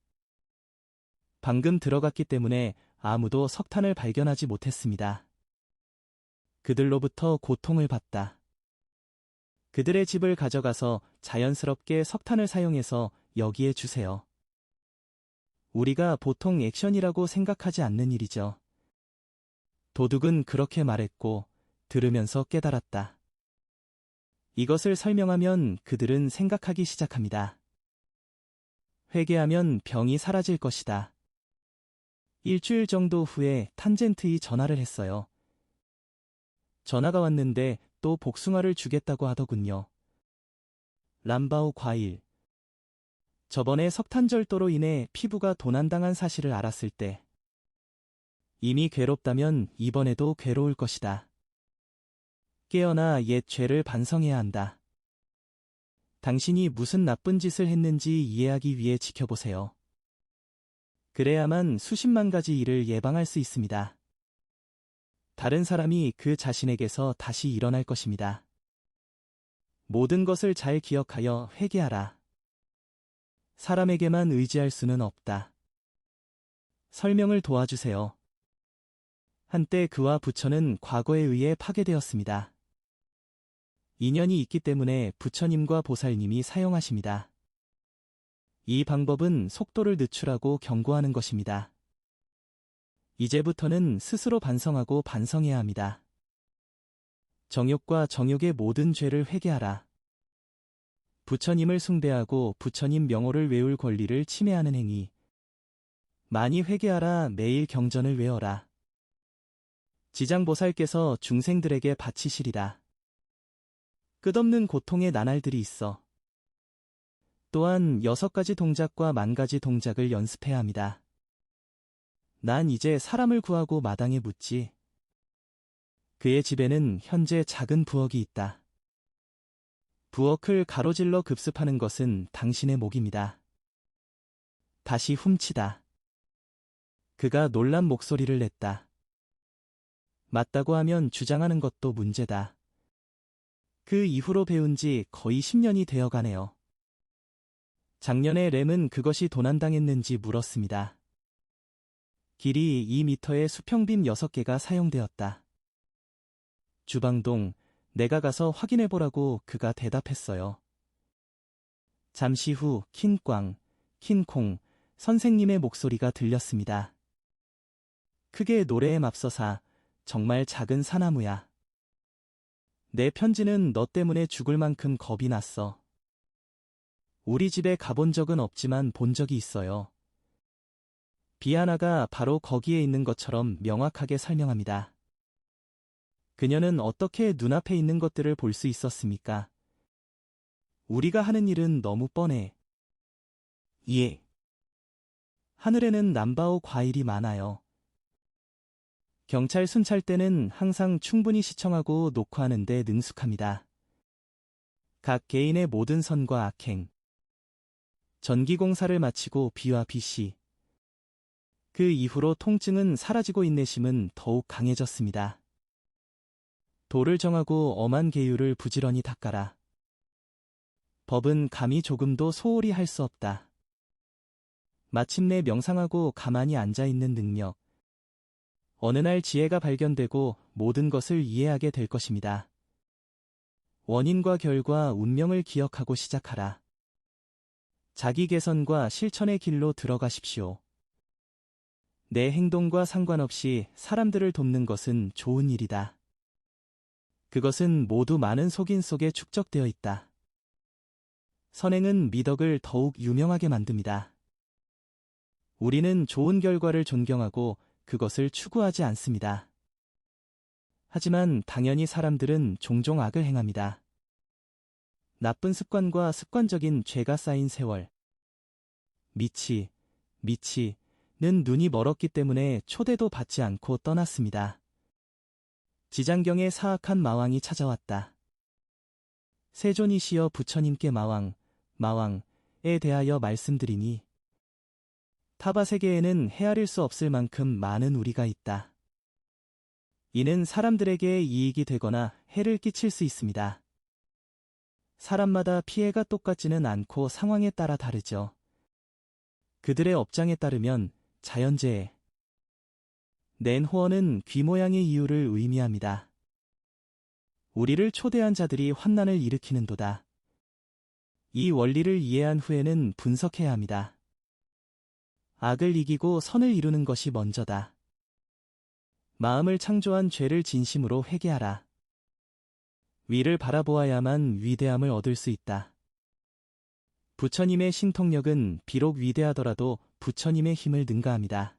방금 들어갔기 때문에 아무도 석탄을 발견하지 못했습니다. 그들로부터 고통을 받다. 그들의 집을 가져가서 자연스럽게 석탄을 사용해서 여기에 주세요. 우리가 보통 액션이라고 생각하지 않는 일이죠. 도둑은 그렇게 말했고 들으면서 깨달았다. 이것을 설명하면 그들은 생각하기 시작합니다. 회개하면 병이 사라질 것이다. 일주일 정도 후에 탄젠트이 전화를 했어요. 전화가 왔는데 또 복숭아를 주겠다고 하더군요. 람바오 과일. 저번에 석탄절도로 인해 피부가 도난당한 사실을 알았을 때 이미 괴롭다면 이번에도 괴로울 것이다. 깨어나 옛 죄를 반성해야 한다. 당신이 무슨 나쁜 짓을 했는지 이해하기 위해 지켜보세요. 그래야만 수십만 가지 일을 예방할 수 있습니다. 다른 사람이 그 자신에게서 다시 일어날 것입니다. 모든 것을 잘 기억하여 회개하라. 사람에게만 의지할 수는 없다. 설명을 도와주세요. 한때 그와 부처는 과거에 의해 파괴되었습니다. 인연이 있기 때문에 부처님과 보살님이 사용하십니다. 이 방법은 속도를 늦추라고 경고하는 것입니다. 이제부터는 스스로 반성하고 반성해야 합니다. 정욕과 정욕의 모든 죄를 회개하라. 부처님을 숭배하고 부처님 명호를 외울 권리를 침해하는 행위. 많이 회개하라. 매일 경전을 외워라. 지장보살께서 중생들에게 바치시리라. 끝없는 고통의 나날들이 있어. 또한 6가지 동작과 10,000가지 동작을 연습해야 합니다. 난 이제 사람을 구하고 마당에 묻지. 그의 집에는 현재 작은 부엌이 있다. 부엌을 가로질러 급습하는 것은 당신의 목입니다. 다시 훔치다. 그가 놀란 목소리를 냈다. 맞다고 하면 주장하는 것도 문제다. 그 이후로 배운 지 거의 10년이 되어가네요. 작년에 램은 그것이 도난당했는지 물었습니다. 길이 2m의 수평빔 6개가 사용되었다. 주방동, 내가 가서 확인해보라고 그가 대답했어요. 잠시 후 킨꽝, 킨콩, 선생님의 목소리가 들렸습니다. 크게 노래에 맙서사, 정말 작은 사나무야. 내 편지는 너 때문에 죽을 만큼 겁이 났어. 우리 집에 가본 적은 없지만 본 적이 있어요. 비아나가 바로 거기에 있는 것처럼 명확하게 설명합니다. 그녀는 어떻게 눈앞에 있는 것들을 볼 수 있었습니까? 우리가 하는 일은 너무 뻔해. 예. 하늘에는 남바오 과일이 많아요. 경찰 순찰 때는 항상 충분히 시청하고 녹화하는 데 능숙합니다. 각 개인의 모든 선과 악행. 전기공사를 마치고 B와 B씨. 그 이후로 통증은 사라지고 인내심은 더욱 강해졌습니다. 도를 정하고 엄한 계율을 부지런히 닦아라. 법은 감히 조금도 소홀히 할 수 없다. 마침내 명상하고 가만히 앉아있는 능력. 어느 날 지혜가 발견되고 모든 것을 이해하게 될 것입니다. 원인과 결과, 운명을 기억하고 시작하라. 자기 개선과 실천의 길로 들어가십시오. 내 행동과 상관없이 사람들을 돕는 것은 좋은 일이다. 그것은 모두 많은 속인 속에 축적되어 있다. 선행은 미덕을 더욱 유명하게 만듭니다. 우리는 좋은 결과를 존경하고 그것을 추구하지 않습니다. 하지만 당연히 사람들은 종종 악을 행합니다. 나쁜 습관과 습관적인 죄가 쌓인 세월. 미치는 눈이 멀었기 때문에 초대도 받지 않고 떠났습니다. 지장경에 사악한 마왕이 찾아왔다. 세존이시여 부처님께 마왕에 대하여 말씀드리니 타바세계에는 헤아릴 수 없을 만큼 많은 우리가 있다. 이는 사람들에게 이익이 되거나 해를 끼칠 수 있습니다. 사람마다 피해가 똑같지는 않고 상황에 따라 다르죠. 그들의 업장에 따르면 자연재해. 낸 호언은 귀 모양의 이유를 의미합니다. 우리를 초대한 자들이 환난을 일으키는도다. 이 원리를 이해한 후에는 분석해야 합니다. 악을 이기고 선을 이루는 것이 먼저다. 마음을 창조한 죄를 진심으로 회개하라. 위를 바라보아야만 위대함을 얻을 수 있다. 부처님의 신통력은 비록 위대하더라도 부처님의 힘을 능가합니다.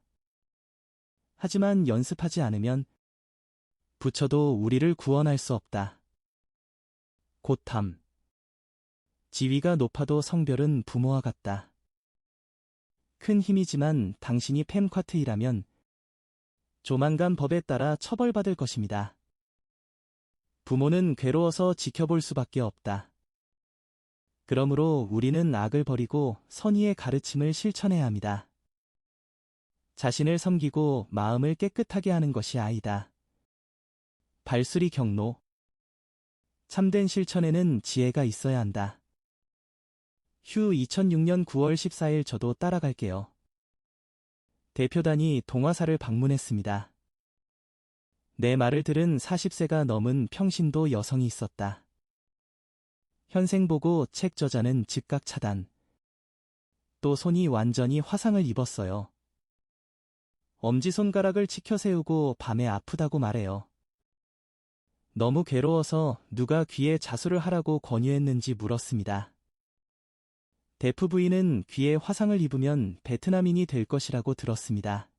하지만 연습하지 않으면 부처도 우리를 구원할 수 없다. 고탐. 지위가 높아도 성별은 부모와 같다. 큰 힘이지만 당신이 팸콰트이라면 조만간 법에 따라 처벌받을 것입니다. 부모는 괴로워서 지켜볼 수밖에 없다. 그러므로 우리는 악을 버리고 선의의 가르침을 실천해야 합니다. 자신을 섬기고 마음을 깨끗하게 하는 것이 아이다. 발수리 경로. 참된 실천에는 지혜가 있어야 한다. 휴 2006년 9월 14일 저도 따라갈게요. 대표단이 동화사를 방문했습니다. 내 말을 들은 40세가 넘은 평신도 여성이 있었다. 현생 보고 책 저자는 즉각 차단. 또 손이 완전히 화상을 입었어요. 엄지손가락을 치켜 세우고 밤에 아프다고 말해요. 너무 괴로워서 누가 귀에 자수를 하라고 권유했는지 물었습니다. 대프 부인은 귀에 화상을 입으면 베트남인이 될 것이라고 들었습니다.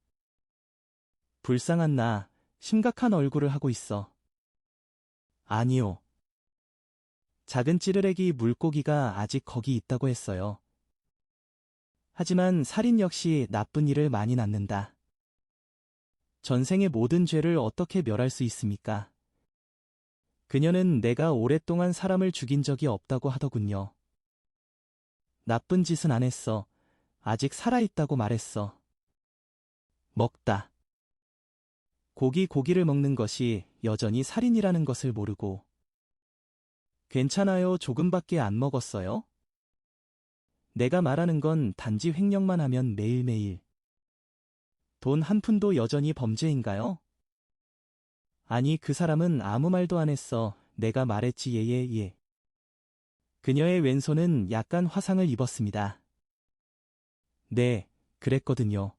불쌍한 나, 심각한 얼굴을 하고 있어. 아니요. 작은 찌르레기 물고기가 아직 거기 있다고 했어요. 하지만 살인 역시 나쁜 일을 많이 낳는다. 전생의 모든 죄를 어떻게 멸할 수 있습니까? 그녀는 내가 오랫동안 사람을 죽인 적이 없다고 하더군요. 나쁜 짓은 안 했어. 아직 살아있다고 말했어. 먹다. 고기를 먹는 것이 여전히 살인이라는 것을 모르고. 괜찮아요. 조금밖에 안 먹었어요. 내가 말하는 건 단지 횡령만 하면 매일매일. 돈 한 푼도 여전히 범죄인가요? 아니, 그 사람은 아무 말도 안 했어. 내가 말했지. 예. 그녀의 왼손은 약간 화상을 입었습니다. 네, 그랬거든요.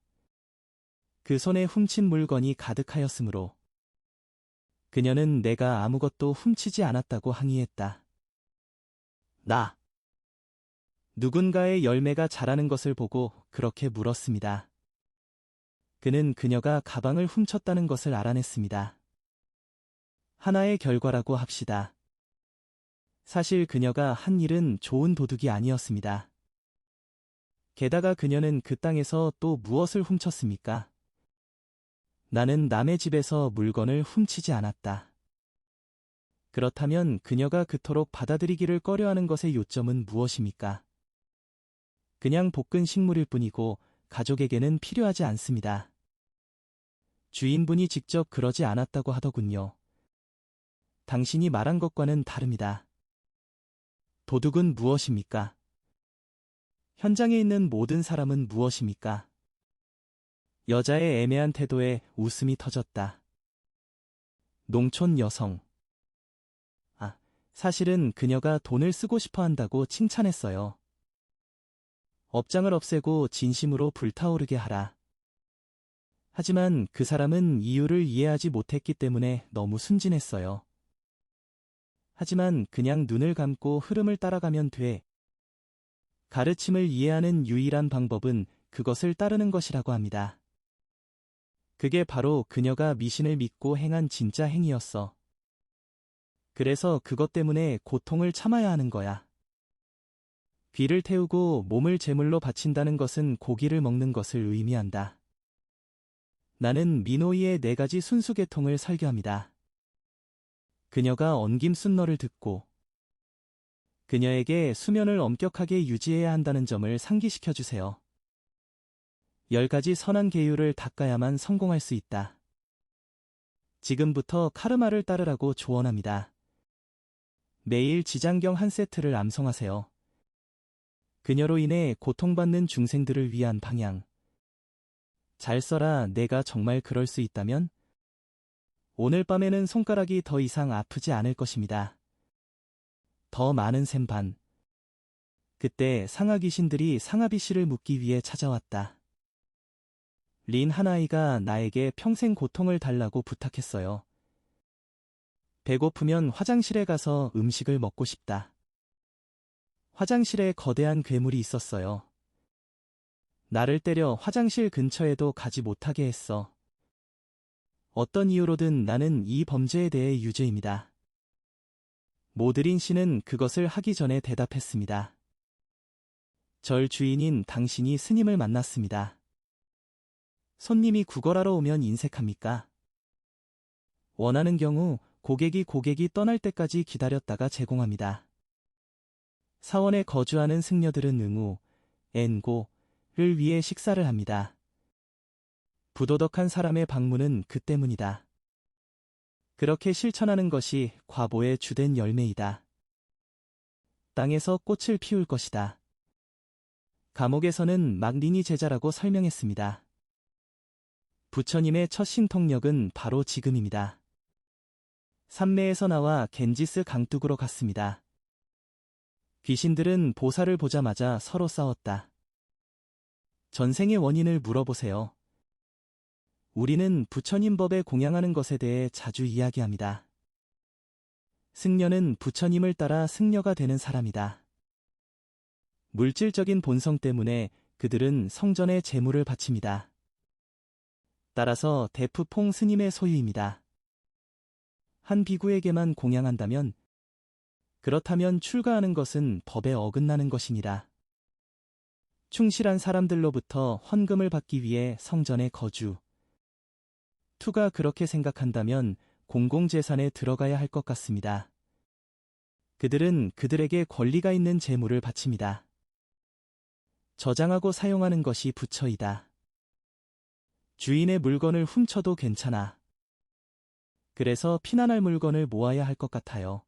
그 손에 훔친 물건이 가득하였으므로. 그녀는 내가 아무것도 훔치지 않았다고 항의했다. 나. 누군가의 열매가 자라는 것을 보고 그렇게 물었습니다. 그는 그녀가 가방을 훔쳤다는 것을 알아냈습니다. 하나의 결과라고 합시다. 사실 그녀가 한 일은 좋은 도둑이 아니었습니다. 게다가 그녀는 그 땅에서 또 무엇을 훔쳤습니까? 나는 남의 집에서 물건을 훔치지 않았다. 그렇다면 그녀가 그토록 받아들이기를 꺼려하는 것의 요점은 무엇입니까? 그냥 볶은 식물일 뿐이고 가족에게는 필요하지 않습니다. 주인분이 직접 그러지 않았다고 하더군요. 당신이 말한 것과는 다릅니다. 도둑은 무엇입니까? 현장에 있는 모든 사람은 무엇입니까? 여자의 애매한 태도에 웃음이 터졌다. 농촌 여성. 사실은 그녀가 돈을 쓰고 싶어 한다고 칭찬했어요. 업장을 없애고 진심으로 불타오르게 하라. 하지만 그 사람은 이유를 이해하지 못했기 때문에 너무 순진했어요. 하지만 그냥 눈을 감고 흐름을 따라가면 돼. 가르침을 이해하는 유일한 방법은 그것을 따르는 것이라고 합니다. 그게 바로 그녀가 미신을 믿고 행한 진짜 행위였어. 그래서 그것 때문에 고통을 참아야 하는 거야. 귀를 태우고 몸을 제물로 바친다는 것은 고기를 먹는 것을 의미한다. 나는 미노이의 4가지 순수계통을 설교합니다. 그녀가 엉김 쓴 너를 듣고 그녀에게 수면을 엄격하게 유지해야 한다는 점을 상기시켜 주세요. 10가지 선한 계율을 닦아야만 성공할 수 있다. 지금부터 카르마를 따르라고 조언합니다. 매일 지장경 한 세트를 암송하세요. 그녀로 인해 고통받는 중생들을 위한 방향. 잘 써라. 내가 정말 그럴 수 있다면? 오늘 밤에는 손가락이 더 이상 아프지 않을 것입니다. 더 많은 샘반. 그때 상아 귀신들이 상아비 씨를 묻기 위해 찾아왔다. 린 하나이가 나에게 평생 고통을 달라고 부탁했어요. 배고프면 화장실에 가서 음식을 먹고 싶다. 화장실에 거대한 괴물이 있었어요. 나를 때려 화장실 근처에도 가지 못하게 했어. 어떤 이유로든 나는 이 범죄에 대해 유죄입니다. 모드린 씨는 그것을 하기 전에 대답했습니다. 절 주인인 당신이 스님을 만났습니다. 손님이 구걸하러 오면 인색합니까? 원하는 경우 고객이 떠날 때까지 기다렸다가 제공합니다. 사원에 거주하는 승려들은 응우, 엔고를 위해 식사를 합니다. 부도덕한 사람의 방문은 그 때문이다. 그렇게 실천하는 것이 과보의 주된 열매이다. 땅에서 꽃을 피울 것이다. 감옥에서는 막린이 제자라고 설명했습니다. 부처님의 첫 신통력은 바로 지금입니다. 산매에서 나와 겐지스 강둑으로 갔습니다. 귀신들은 보살을 보자마자 서로 싸웠다. 전생의 원인을 물어보세요. 우리는 부처님 법에 공양하는 것에 대해 자주 이야기합니다. 승려는 부처님을 따라 승려가 되는 사람이다. 물질적인 본성 때문에 그들은 성전에 제물을 바칩니다. 따라서 데프퐁 스님의 소유입니다. 한 비구에게만 공양한다면 그렇다면 출가하는 것은 법에 어긋나는 것이니라. 충실한 사람들로부터 헌금을 받기 위해 성전에 거주. 투가 그렇게 생각한다면 공공재산에 들어가야 할 것 같습니다. 그들은 그들에게 권리가 있는 재물을 바칩니다. 저장하고 사용하는 것이 부처이다. 주인의 물건을 훔쳐도 괜찮아. 그래서 피난할 물건을 모아야 할 것 같아요.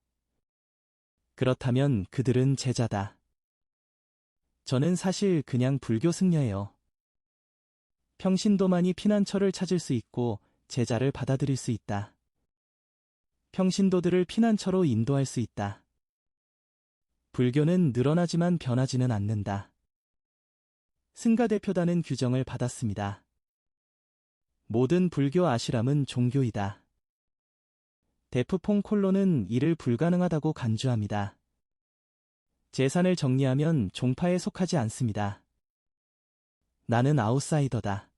그렇다면 그들은 제자다. 저는 사실 그냥 불교 승려예요. 평신도만이 피난처를 찾을 수 있고 제자를 받아들일 수 있다. 평신도들을 피난처로 인도할 수 있다. 불교는 늘어나지만 변하지는 않는다. 승가대표단은 규정을 받았습니다. 모든 불교 아시람은 종교이다. 데프퐁 콜로는 이를 불가능하다고 간주합니다. 재산을 정리하면 종파에 속하지 않습니다. 나는 아웃사이더다.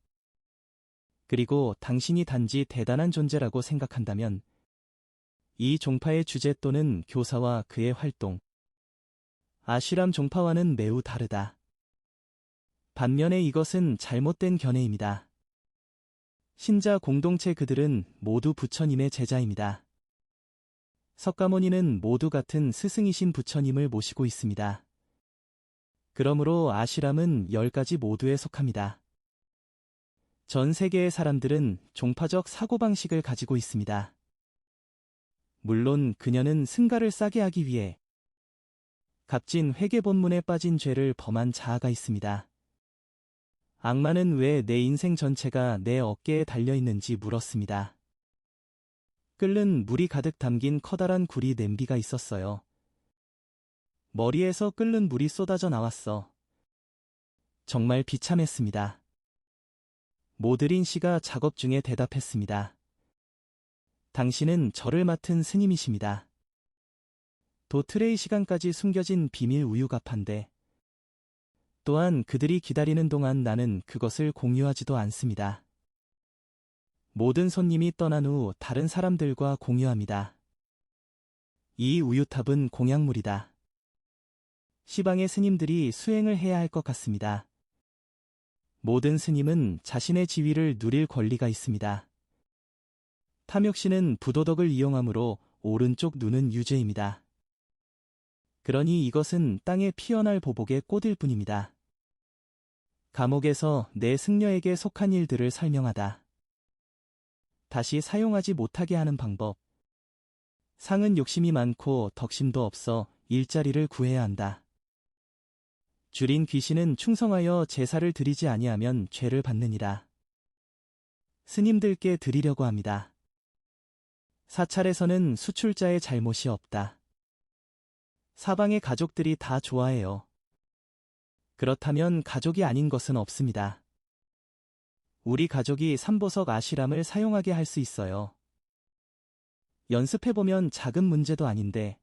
그리고 당신이 단지 대단한 존재라고 생각한다면 이 종파의 주제 또는 교사와 그의 활동, 아쉬람 종파와는 매우 다르다. 반면에 이것은 잘못된 견해입니다. 신자 공동체 그들은 모두 부처님의 제자입니다. 석가모니는 모두 같은 스승이신 부처님을 모시고 있습니다. 그러므로 아시람은 10가지 모두에 속합니다. 전 세계의 사람들은 종파적 사고방식을 가지고 있습니다. 물론 그녀는 승가를 싸게 하기 위해 값진 회계 본문에 빠진 죄를 범한 자아가 있습니다. 악마는 왜 내 인생 전체가 내 어깨에 달려있는지 물었습니다. 끓는 물이 가득 담긴 커다란 구리 냄비가 있었어요. 머리에서 끓는 물이 쏟아져 나왔어. 정말 비참했습니다. 모드린 씨가 작업 중에 대답했습니다. 당신은 저를 맡은 스님이십니다. 도트레이 시간까지 숨겨진 비밀 우유갑한데 또한 그들이 기다리는 동안 나는 그것을 공유하지도 않습니다. 모든 손님이 떠난 후 다른 사람들과 공유합니다. 이 우유탑은 공약물이다. 시방의 스님들이 수행을 해야 할 것 같습니다. 모든 스님은 자신의 지위를 누릴 권리가 있습니다. 탐욕신은 부도덕을 이용하므로 오른쪽 눈은 유죄입니다. 그러니 이것은 땅에 피어날 보복의 꽃일 뿐입니다. 감옥에서 내 승려에게 속한 일들을 설명하다. 다시 사용하지 못하게 하는 방법. 상은 욕심이 많고 덕심도 없어 일자리를 구해야 한다. 줄인 귀신은 충성하여 제사를 드리지 아니하면 죄를 받느니라. 스님들께 드리려고 합니다. 사찰에서는 수출자의 잘못이 없다. 사방의 가족들이 다 좋아해요. 그렇다면 가족이 아닌 것은 없습니다. 우리 가족이 삼보석 아시람을 사용하게 할 수 있어요. 연습해보면 작은 문제도 아닌데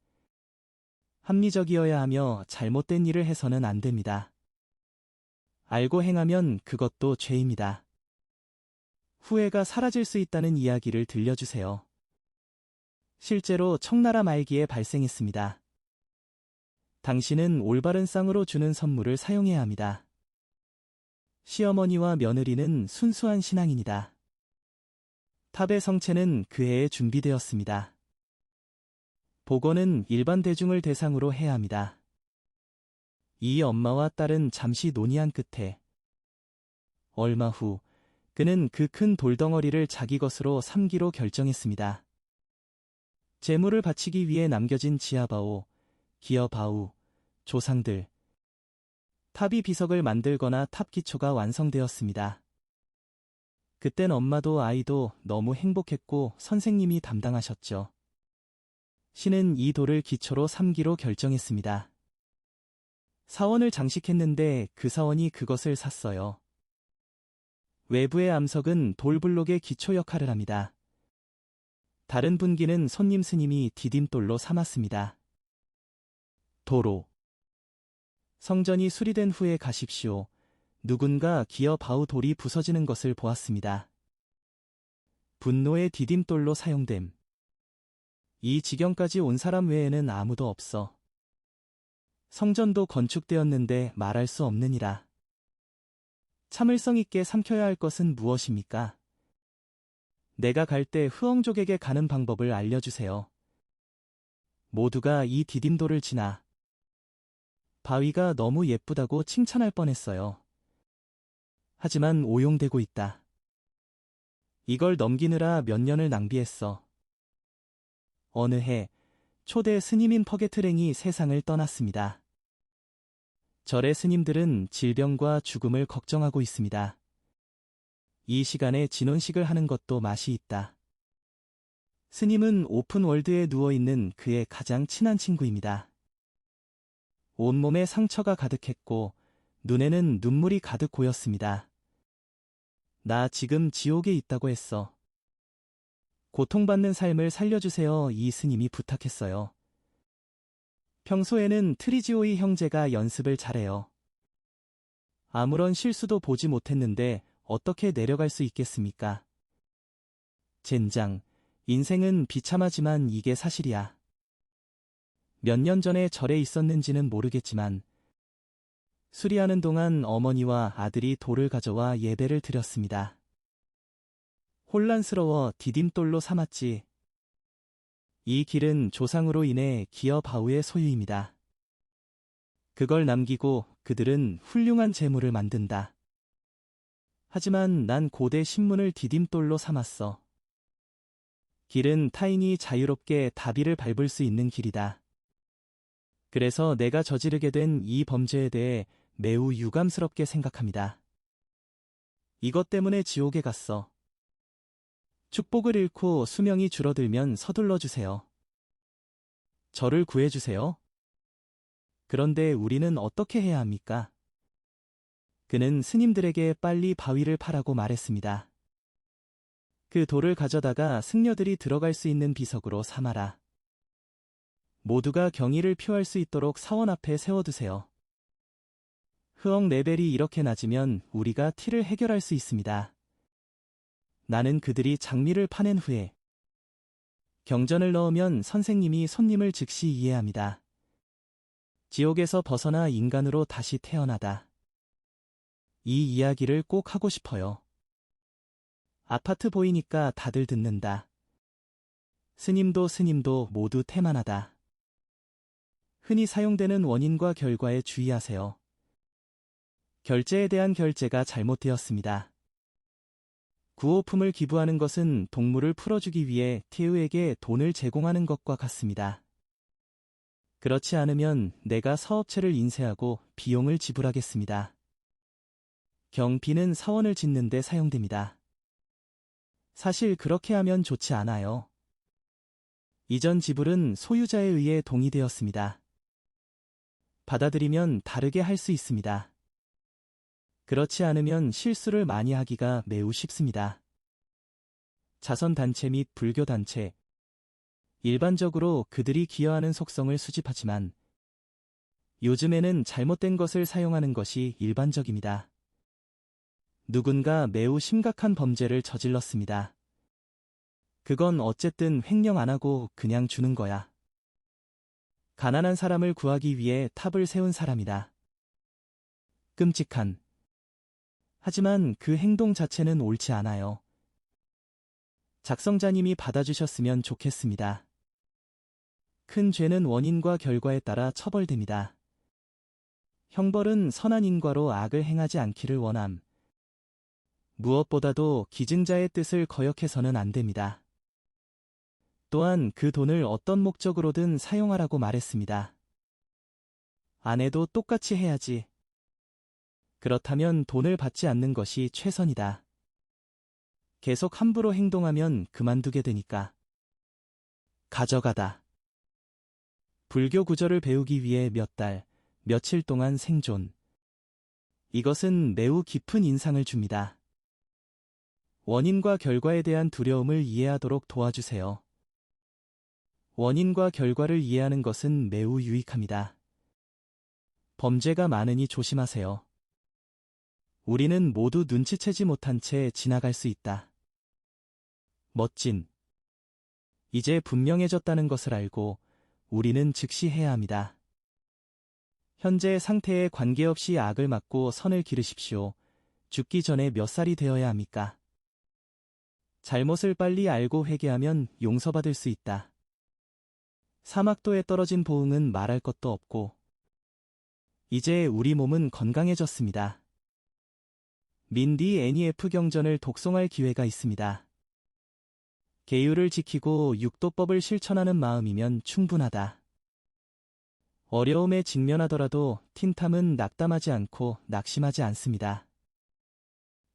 합리적이어야 하며 잘못된 일을 해서는 안 됩니다. 알고 행하면 그것도 죄입니다. 후회가 사라질 수 있다는 이야기를 들려주세요. 실제로 청나라 말기에 발생했습니다. 당신은 올바른 쌍으로 주는 선물을 사용해야 합니다. 시어머니와 며느리는 순수한 신앙인이다. 탑의 성체는 그 해에 준비되었습니다. 복원은 일반 대중을 대상으로 해야 합니다. 이 엄마와 딸은 잠시 논의한 끝에 얼마 후 그는 그 큰 돌덩어리를 자기 것으로 삼기로 결정했습니다. 재물을 바치기 위해 남겨진 지하바오, 기어바우, 조상들, 탑이 비석을 만들거나 탑 기초가 완성되었습니다. 그땐 엄마도 아이도 너무 행복했고 선생님이 담당하셨죠. 신은 이 돌을 기초로 삼기로 결정했습니다. 사원을 장식했는데 그 사원이 그것을 샀어요. 외부의 암석은 돌블록의 기초 역할을 합니다. 다른 분기는 손님 스님이 디딤돌로 삼았습니다. 도로. 성전이 수리된 후에 가십시오. 누군가 기어 바우 돌이 부서지는 것을 보았습니다. 분노의 디딤돌로 사용됨. 이 지경까지 온 사람 외에는 아무도 없어. 성전도 건축되었는데 말할 수 없느니라. 참을성 있게 삼켜야 할 것은 무엇입니까? 내가 갈 때 흐엉족에게 가는 방법을 알려주세요. 모두가 이 디딤돌을 지나 바위가 너무 예쁘다고 칭찬할 뻔했어요. 하지만 오용되고 있다. 이걸 넘기느라 몇 년을 낭비했어. 어느 해 초대 스님인 퍼게트랭이 세상을 떠났습니다. 절의 스님들은 질병과 죽음을 걱정하고 있습니다. 이 시간에 진혼식을 하는 것도 맛이 있다. 스님은 오픈월드에 누워있는 그의 가장 친한 친구입니다. 온몸에 상처가 가득했고 눈에는 눈물이 가득 고였습니다. 나 지금 지옥에 있다고 했어. 고통받는 삶을 살려주세요. 이 스님이 부탁했어요. 평소에는 트리지오이 형제가 연습을 잘해요. 아무런 실수도 보지 못했는데 어떻게 내려갈 수 있겠습니까? 젠장, 인생은 비참하지만 이게 사실이야. 몇 년 전에 절에 있었는지는 모르겠지만 수리하는 동안 어머니와 아들이 돌을 가져와 예배를 드렸습니다. 혼란스러워 디딤돌로 삼았지. 이 길은 조상으로 인해 기어 바우의 소유입니다. 그걸 남기고 그들은 훌륭한 재물을 만든다. 하지만 난 고대 신문을 디딤돌로 삼았어. 길은 타인이 자유롭게 다비를 밟을 수 있는 길이다. 그래서 내가 저지르게 된 이 범죄에 대해 매우 유감스럽게 생각합니다. 이것 때문에 지옥에 갔어. 축복을 잃고 수명이 줄어들면 서둘러 주세요. 저를 구해주세요. 그런데 우리는 어떻게 해야 합니까? 그는 스님들에게 빨리 바위를 파라고 말했습니다. 그 돌을 가져다가 승려들이 들어갈 수 있는 비석으로 삼아라. 모두가 경의를 표할 수 있도록 사원 앞에 세워두세요. 흐엉 레벨이 이렇게 낮으면 우리가 티를 해결할 수 있습니다. 나는 그들이 장미를 파낸 후에 경전을 넣으면 선생님이 손님을 즉시 이해합니다. 지옥에서 벗어나 인간으로 다시 태어나다. 이 이야기를 꼭 하고 싶어요. 아파트 보이니까 다들 듣는다. 스님도 모두 태만하다. 흔히 사용되는 원인과 결과에 주의하세요. 결제에 대한 결제가 잘못되었습니다. 구호품을 기부하는 것은 동물을 풀어주기 위해 태우에게 돈을 제공하는 것과 같습니다. 그렇지 않으면 내가 사업체를 인쇄하고 비용을 지불하겠습니다. 경비는 사원을 짓는 데 사용됩니다. 사실 그렇게 하면 좋지 않아요. 이전 지불은 소유자에 의해 동의되었습니다. 받아들이면 다르게 할 수 있습니다. 그렇지 않으면 실수를 많이 하기가 매우 쉽습니다. 자선단체 및 불교단체, 일반적으로 그들이 기여하는 속성을 수집하지만 요즘에는 잘못된 것을 사용하는 것이 일반적입니다. 누군가 매우 심각한 범죄를 저질렀습니다. 그건 어쨌든 횡령 안 하고 그냥 주는 거야. 가난한 사람을 구하기 위해 탑을 세운 사람이다. 끔찍한. 하지만 그 행동 자체는 옳지 않아요. 작성자님이 받아주셨으면 좋겠습니다. 큰 죄는 원인과 결과에 따라 처벌됩니다. 형벌은 선한 인과로 악을 행하지 않기를 원함. 무엇보다도 기증자의 뜻을 거역해서는 안 됩니다. 또한 그 돈을 어떤 목적으로든 사용하라고 말했습니다. 안 해도 똑같이 해야지. 그렇다면 돈을 받지 않는 것이 최선이다. 계속 함부로 행동하면 그만두게 되니까. 가져가다. 불교 구절을 배우기 위해 몇 달, 며칠 동안 생존. 이것은 매우 깊은 인상을 줍니다. 원인과 결과에 대한 두려움을 이해하도록 도와주세요. 원인과 결과를 이해하는 것은 매우 유익합니다. 범죄가 많으니 조심하세요. 우리는 모두 눈치채지 못한 채 지나갈 수 있다. 멋진. 이제 분명해졌다는 것을 알고 우리는 즉시 해야 합니다. 현재 상태에 관계없이 악을 막고 선을 기르십시오. 죽기 전에 몇 살이 되어야 합니까? 잘못을 빨리 알고 회개하면 용서받을 수 있다. 사막도에 떨어진 보응은 말할 것도 없고 이제 우리 몸은 건강해졌습니다. 민디 NEF 경전을 독송할 기회가 있습니다. 계율을 지키고 육도법을 실천하는 마음이면 충분하다. 어려움에 직면하더라도 틴탐은 낙담하지 않고 낙심하지 않습니다.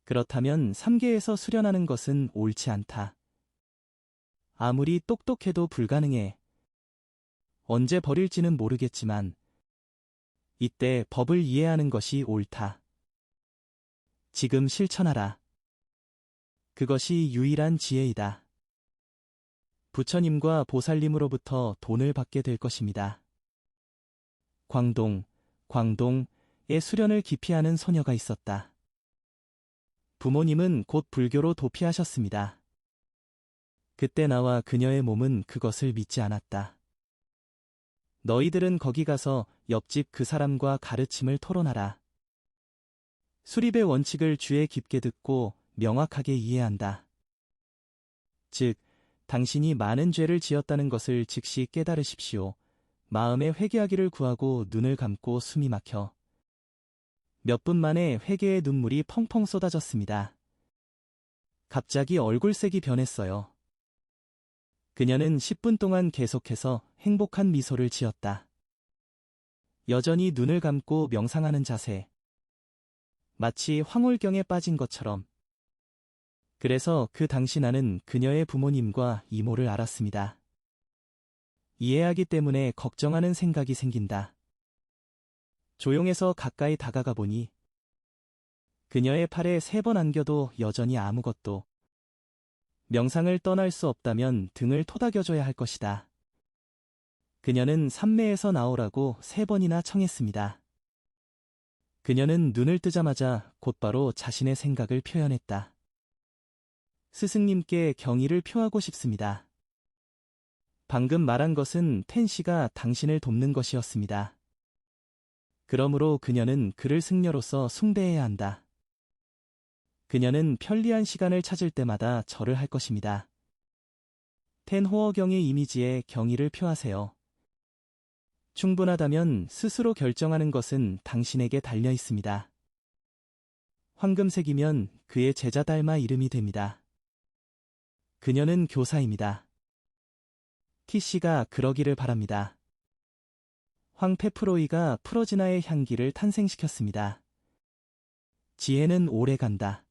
그렇다면 3계에서 수련하는 것은 옳지 않다. 아무리 똑똑해도 불가능해. 언제 버릴지는 모르겠지만 이때 법을 이해하는 것이 옳다. 지금 실천하라. 그것이 유일한 지혜이다. 부처님과 보살님으로부터 돈을 받게 될 것입니다. 광동에 수련을 기피하는 소녀가 있었다. 부모님은 곧 불교로 도피하셨습니다. 그때 나와 그녀의 몸은 그것을 믿지 않았다. 너희들은 거기 가서 옆집 그 사람과 가르침을 토론하라. 수립의 원칙을 주에 깊게 듣고 명확하게 이해한다. 즉, 당신이 많은 죄를 지었다는 것을 즉시 깨달으십시오. 마음에 회개하기를 구하고 눈을 감고 숨이 막혀 몇 분 만에 회개의 눈물이 펑펑 쏟아졌습니다. 갑자기 얼굴색이 변했어요. 그녀는 10분 동안 계속해서 행복한 미소를 지었다. 여전히 눈을 감고 명상하는 자세. 마치 황홀경에 빠진 것처럼. 그래서 그 당시 나는 그녀의 부모님과 이모를 알았습니다. 이해하기 때문에 걱정하는 생각이 생긴다. 조용해서 가까이 다가가 보니 그녀의 팔에 3번 안겨도 여전히 아무것도. 명상을 떠날 수 없다면 등을 토닥여줘야 할 것이다. 그녀는 산매에서 나오라고 3번이나 청했습니다. 그녀는 눈을 뜨자마자 곧바로 자신의 생각을 표현했다. 스승님께 경의를 표하고 싶습니다. 방금 말한 것은 텐 씨가 당신을 돕는 것이었습니다. 그러므로 그녀는 그를 승려로서 숭배해야 한다. 그녀는 편리한 시간을 찾을 때마다 절을 할 것입니다. 텐 호어경의 이미지에 경의를 표하세요. 충분하다면 스스로 결정하는 것은 당신에게 달려 있습니다. 황금색이면 그의 제자 닮아 이름이 됩니다. 그녀는 교사입니다. 키씨가 그러기를 바랍니다. 황페프로이가 프로지나의 향기를 탄생시켰습니다. 지혜는 오래간다.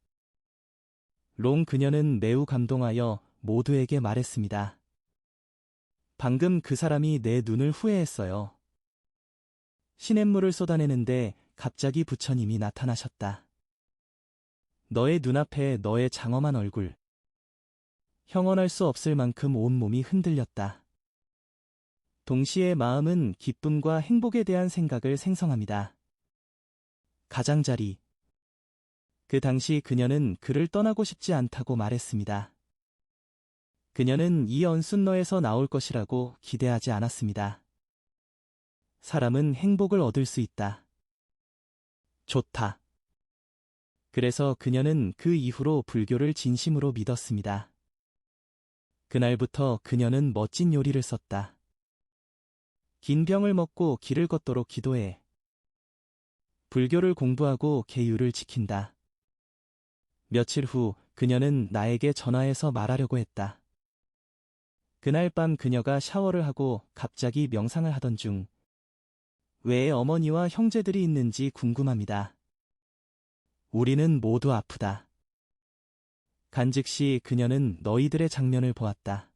롱 그녀는 매우 감동하여 모두에게 말했습니다. 방금 그 사람이 내 눈을 후회했어요. 시냇물을 쏟아내는데 갑자기 부처님이 나타나셨다. 너의 눈앞에 너의 장엄한 얼굴. 형언할 수 없을 만큼 온몸이 흔들렸다. 동시에 마음은 기쁨과 행복에 대한 생각을 생성합니다. 가장자리. 그 당시 그녀는 그를 떠나고 싶지 않다고 말했습니다. 그녀는 이 언순너에서 나올 것이라고 기대하지 않았습니다. 사람은 행복을 얻을 수 있다. 좋다. 그래서 그녀는 그 이후로 불교를 진심으로 믿었습니다. 그날부터 그녀는 멋진 요리를 썼다. 긴 병을 먹고 길을 걷도록 기도해. 불교를 공부하고 계율을 지킨다. 며칠 후 그녀는 나에게 전화해서 말하려고 했다. 그날 밤 그녀가 샤워를 하고 갑자기 명상을 하던 중 왜 어머니와 형제들이 있는지 궁금합니다. 우리는 모두 아프다. 간즉시 그녀는 너희들의 장면을 보았다.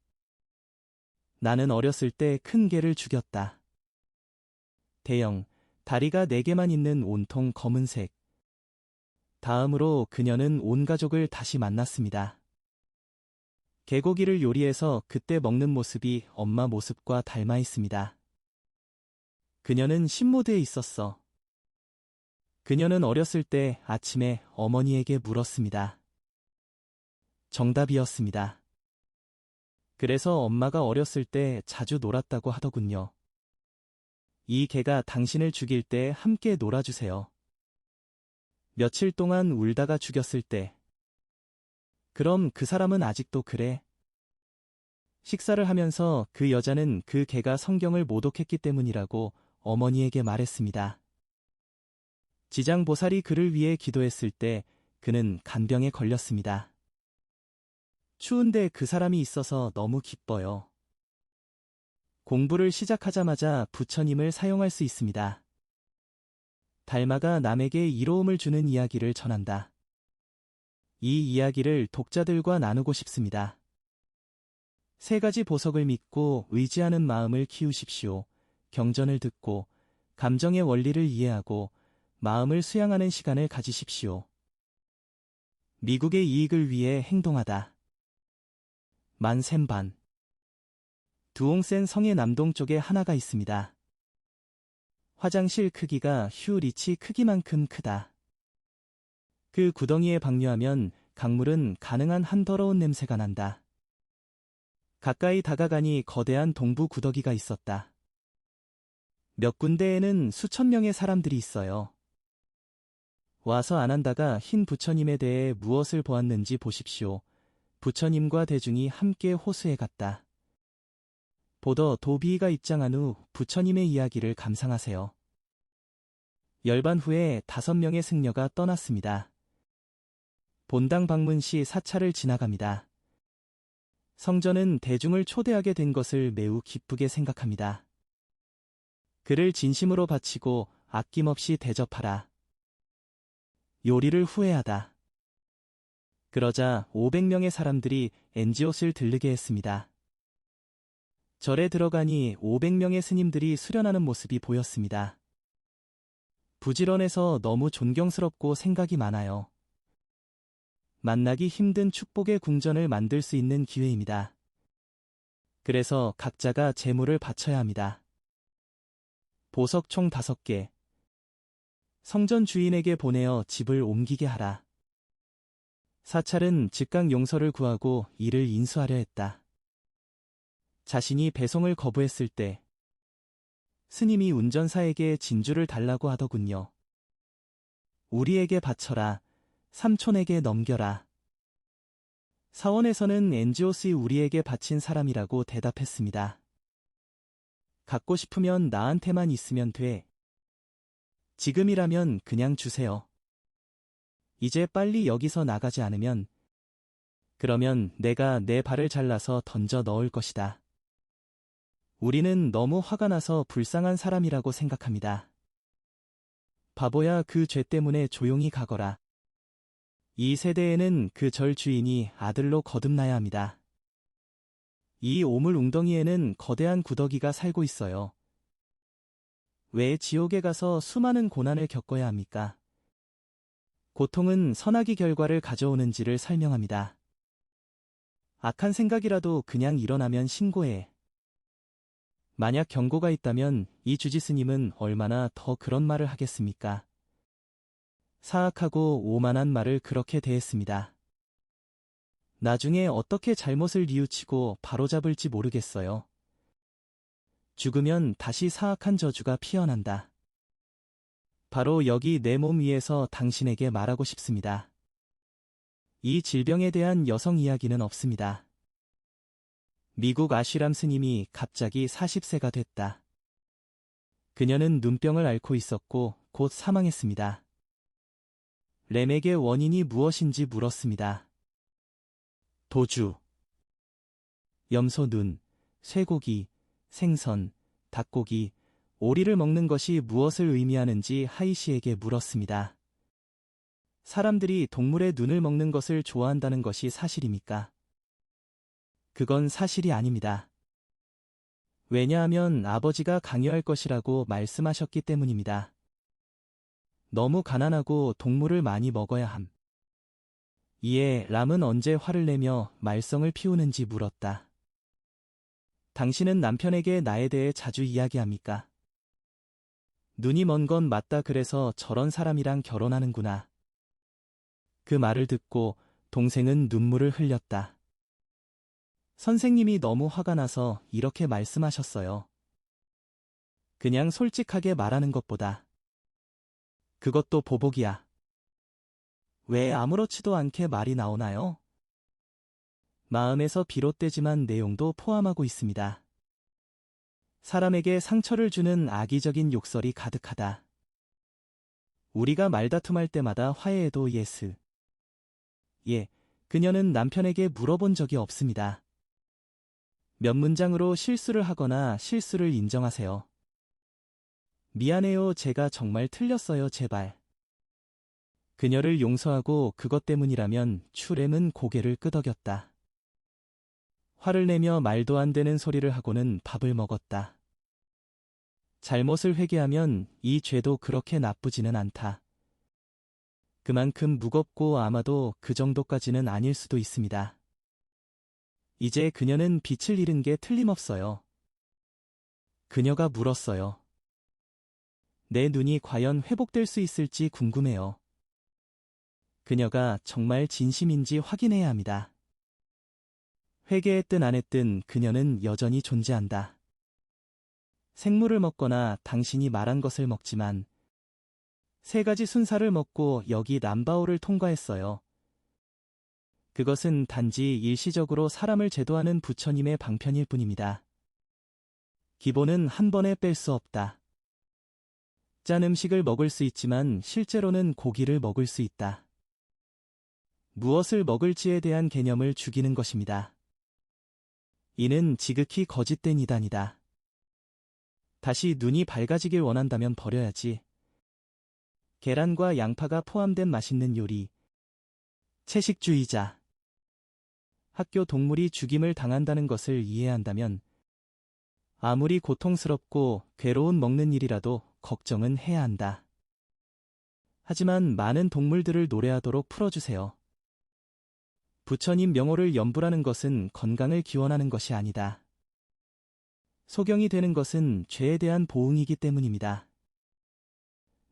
나는 어렸을 때 큰 개를 죽였다. 대형, 다리가 4개만 있는 온통 검은색. 다음으로 그녀는 온 가족을 다시 만났습니다. 개고기를 요리해서 그때 먹는 모습이 엄마 모습과 닮아 있습니다. 그녀는 신모드에 있었어. 그녀는 어렸을 때 아침에 어머니에게 물었습니다. 정답이었습니다. 그래서 엄마가 어렸을 때 자주 놀았다고 하더군요. 이 개가 당신을 죽일 때 함께 놀아주세요. 며칠 동안 울다가 죽였을 때. 그럼 그 사람은 아직도 그래? 식사를 하면서 그 여자는 그 개가 성경을 모독했기 때문이라고 어머니에게 말했습니다. 지장보살이 그를 위해 기도했을 때 그는 간병에 걸렸습니다. 추운데 그 사람이 있어서 너무 기뻐요. 공부를 시작하자마자 부처님을 사용할 수 있습니다. 달마가 남에게 이로움을 주는 이야기를 전한다. 이 이야기를 독자들과 나누고 싶습니다. 3가지 보석을 믿고 의지하는 마음을 키우십시오. 경전을 듣고 감정의 원리를 이해하고 마음을 수양하는 시간을 가지십시오. 미국의 이익을 위해 행동하다. 만센반. 두옹센 성의 남동쪽에 하나가 있습니다. 화장실 크기가 휴 리치 크기만큼 크다. 그 구덩이에 방류하면 강물은 가능한 한 더러운 냄새가 난다. 가까이 다가가니 거대한 동부 구더기가 있었다. 몇 군데에는 수천 명의 사람들이 있어요. 와서 안 한다가 흰 부처님에 대해 무엇을 보았는지 보십시오. 부처님과 대중이 함께 호수에 갔다. 보더 도비가 입장한 후 부처님의 이야기를 감상하세요. 열반 후에 5명의 승려가 떠났습니다. 본당 방문 시 사찰을 지나갑니다. 성전은 대중을 초대하게 된 것을 매우 기쁘게 생각합니다. 그를 진심으로 바치고 아낌없이 대접하라. 요리를 후회하다. 그러자 500명의 사람들이 엔지옷을 들르게 했습니다. 절에 들어가니 500명의 스님들이 수련하는 모습이 보였습니다. 부지런해서 너무 존경스럽고 생각이 많아요. 만나기 힘든 축복의 궁전을 만들 수 있는 기회입니다. 그래서 각자가 재물을 바쳐야 합니다. 보석 총 5개. 성전 주인에게 보내어 집을 옮기게 하라. 사찰은 즉각 용서를 구하고 이를 인수하려 했다. 자신이 배송을 거부했을 때 스님이 운전사에게 진주를 달라고 하더군요. 우리에게 바쳐라. 삼촌에게 넘겨라. 사원에서는 엔지오스이 우리에게 바친 사람이라고 대답했습니다. 갖고 싶으면 나한테만 있으면 돼. 지금이라면 그냥 주세요. 이제 빨리 여기서 나가지 않으면 그러면 내가 내 발을 잘라서 던져 넣을 것이다. 우리는 너무 화가 나서 불쌍한 사람이라고 생각합니다. 바보야, 그 죄 때문에 조용히 가거라. 이 세대에는 그 절 주인이 아들로 거듭나야 합니다. 이 오물 웅덩이에는 거대한 구더기가 살고 있어요. 왜 지옥에 가서 수많은 고난을 겪어야 합니까? 고통은 선악의 결과를 가져오는지를 설명합니다. 악한 생각이라도 그냥 일어나면 신고해. 만약 경고가 있다면 이 주지스님은 얼마나 더 그런 말을 하겠습니까? 사악하고 오만한 말을 그렇게 대했습니다. 나중에 어떻게 잘못을 뉘우치고 바로잡을지 모르겠어요. 죽으면 다시 사악한 저주가 피어난다. 바로 여기 내 몸 위에서 당신에게 말하고 싶습니다. 이 질병에 대한 여성 이야기는 없습니다. 미국 아쉬람 스님이 갑자기 40세가 됐다. 그녀는 눈병을 앓고 있었고 곧 사망했습니다. 램에게 원인이 무엇인지 물었습니다. 도주, 염소 눈, 쇠고기, 생선, 닭고기, 오리를 먹는 것이 무엇을 의미하는지 하이 씨에게 물었습니다. 사람들이 동물의 눈을 먹는 것을 좋아한다는 것이 사실입니까? 그건 사실이 아닙니다. 왜냐하면 아버지가 강요할 것이라고 말씀하셨기 때문입니다. 너무 가난하고 동물을 많이 먹어야 함. 이에 람은 언제 화를 내며 말썽을 피우는지 물었다. 당신은 남편에게 나에 대해 자주 이야기합니까? 눈이 먼 건 맞다, 그래서 저런 사람이랑 결혼하는구나. 그 말을 듣고 동생은 눈물을 흘렸다. 선생님이 너무 화가 나서 이렇게 말씀하셨어요. 그냥 솔직하게 말하는 것보다. 그것도 보복이야. 왜 아무렇지도 않게 말이 나오나요? 마음에서 비롯되지만 내용도 포함하고 있습니다. 사람에게 상처를 주는 악의적인 욕설이 가득하다. 우리가 말다툼할 때마다 화해해도 예스. 예, 그녀는 남편에게 물어본 적이 없습니다. 몇 문장으로 실수를 하거나 실수를 인정하세요. 미안해요, 제가 정말 틀렸어요, 제발. 그녀를 용서하고 그것 때문이라면 추렘은 고개를 끄덕였다. 화를 내며 말도 안 되는 소리를 하고는 밥을 먹었다. 잘못을 회개하면 이 죄도 그렇게 나쁘지는 않다. 그만큼 무겁고 아마도 그 정도까지는 아닐 수도 있습니다. 이제 그녀는 빛을 잃은 게 틀림없어요. 그녀가 물었어요. 내 눈이 과연 회복될 수 있을지 궁금해요. 그녀가 정말 진심인지 확인해야 합니다. 회개했든 안 했든 그녀는 여전히 존재한다. 생물을 먹거나 당신이 말한 것을 먹지만 3가지 순사를 먹고 여기 남바오를 통과했어요. 그것은 단지 일시적으로 사람을 제도하는 부처님의 방편일 뿐입니다. 기본은 한 번에 뺄 수 없다. 짠 음식을 먹을 수 있지만 실제로는 고기를 먹을 수 있다. 무엇을 먹을지에 대한 개념을 죽이는 것입니다. 이는 지극히 거짓된 이단이다. 다시 눈이 밝아지길 원한다면 버려야지. 계란과 양파가 포함된 맛있는 요리. 채식주의자. 학교 동물이 죽임을 당한다는 것을 이해한다면 아무리 고통스럽고 괴로운 먹는 일이라도 걱정은 해야 한다. 하지만 많은 동물들을 노래하도록 풀어주세요. 부처님 명호를 염불하는 것은 건강을 기원하는 것이 아니다. 소경이 되는 것은 죄에 대한 보응이기 때문입니다.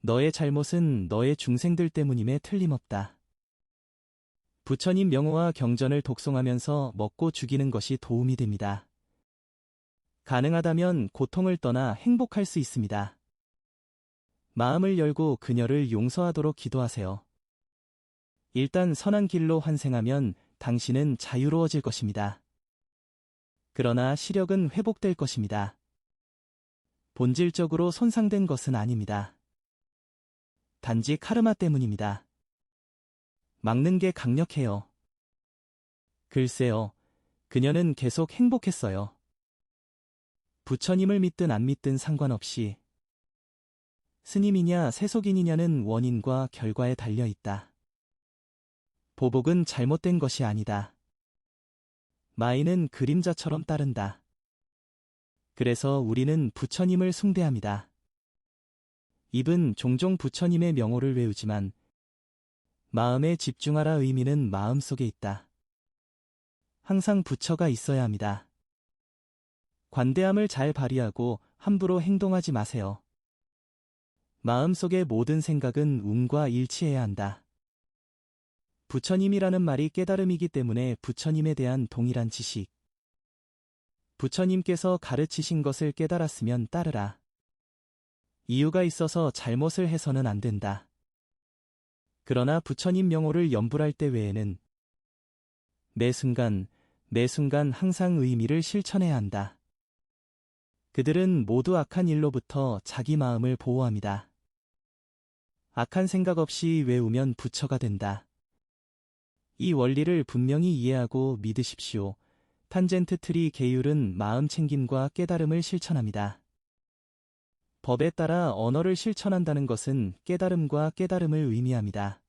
너의 잘못은 너의 중생들 때문임에 틀림없다. 부처님 명호와 경전을 독송하면서 먹고 죽이는 것이 도움이 됩니다. 가능하다면 고통을 떠나 행복할 수 있습니다. 마음을 열고 그녀를 용서하도록 기도하세요. 일단 선한 길로 환생하면 당신은 자유로워질 것입니다. 그러나 시력은 회복될 것입니다. 본질적으로 손상된 것은 아닙니다. 단지 카르마 때문입니다. 막는 게 강력해요. 글쎄요, 그녀는 계속 행복했어요. 부처님을 믿든 안 믿든 상관없이 스님이냐 세속인이냐는 원인과 결과에 달려 있다. 보복은 잘못된 것이 아니다. 마인은 그림자처럼 따른다. 그래서 우리는 부처님을 숭배합니다. 입은 종종 부처님의 명호를 외우지만 마음에 집중하라 의미는 마음속에 있다. 항상 부처가 있어야 합니다. 관대함을 잘 발휘하고 함부로 행동하지 마세요. 마음속의 모든 생각은 운과 일치해야 한다. 부처님이라는 말이 깨달음이기 때문에 부처님에 대한 동일한 지식. 부처님께서 가르치신 것을 깨달았으면 따르라. 이유가 있어서 잘못을 해서는 안 된다. 그러나 부처님 명호를 염불할 때 외에는 매 순간 항상 의미를 실천해야 한다. 그들은 모두 악한 일로부터 자기 마음을 보호합니다. 악한 생각 없이 외우면 부처가 된다. 이 원리를 분명히 이해하고 믿으십시오. 탄젠트 트리 계율은 마음 챙김과 깨달음을 실천합니다. 법에 따라 언어를 실천한다는 것은 깨달음과 깨달음을 의미합니다.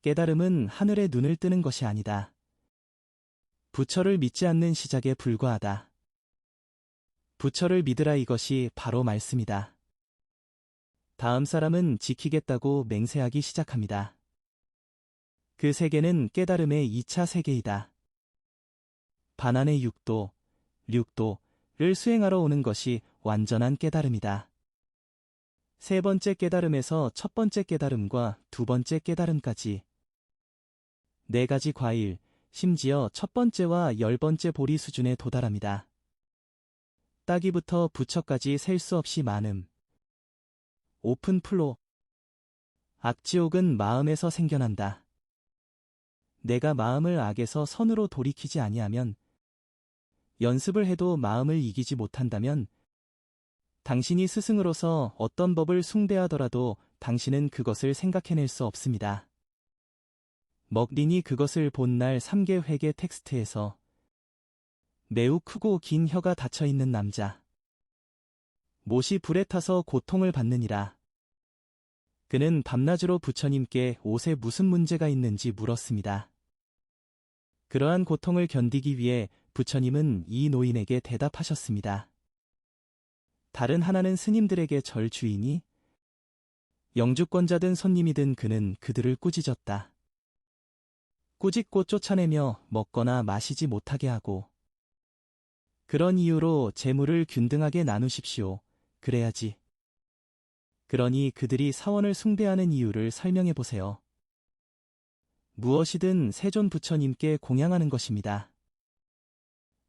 깨달음은 하늘에 눈을 뜨는 것이 아니다. 부처를 믿지 않는 시작에 불과하다. 부처를 믿으라 이것이 바로 말씀이다. 다음 사람은 지키겠다고 맹세하기 시작합니다. 그 세계는 깨달음의 2차 세계이다. 반환의 육도를 수행하러 오는 것이 완전한 깨달음이다. 세 번째 깨달음에서 첫 번째 깨달음과 두 번째 깨달음까지 네 가지 과일, 심지어 첫 번째와 10번째 보리 수준에 도달합니다. 따기부터 부처까지 셀 수 없이 많음. 오픈 플로. 악지옥은 마음에서 생겨난다. 내가 마음을 악에서 선으로 돌이키지 아니하면, 연습을 해도 마음을 이기지 못한다면 당신이 스승으로서 어떤 법을 숭배하더라도 당신은 그것을 생각해낼 수 없습니다. 먹린이 그것을 본 날 3개 회계 텍스트에서 매우 크고 긴 혀가 닫혀있는 남자. 못이 불에 타서 고통을 받느니라. 그는 밤낮으로 부처님께 옷에 무슨 문제가 있는지 물었습니다. 그러한 고통을 견디기 위해 부처님은 이 노인에게 대답하셨습니다. 다른 하나는 스님들에게 절 주이니 영주권자든 손님이든 그는 그들을 꾸짖었다. 꾸짖고 쫓아내며 먹거나 마시지 못하게 하고 그런 이유로 재물을 균등하게 나누십시오. 그래야지. 그러니 그들이 사원을 숭배하는 이유를 설명해 보세요. 무엇이든 세존 부처님께 공양하는 것입니다.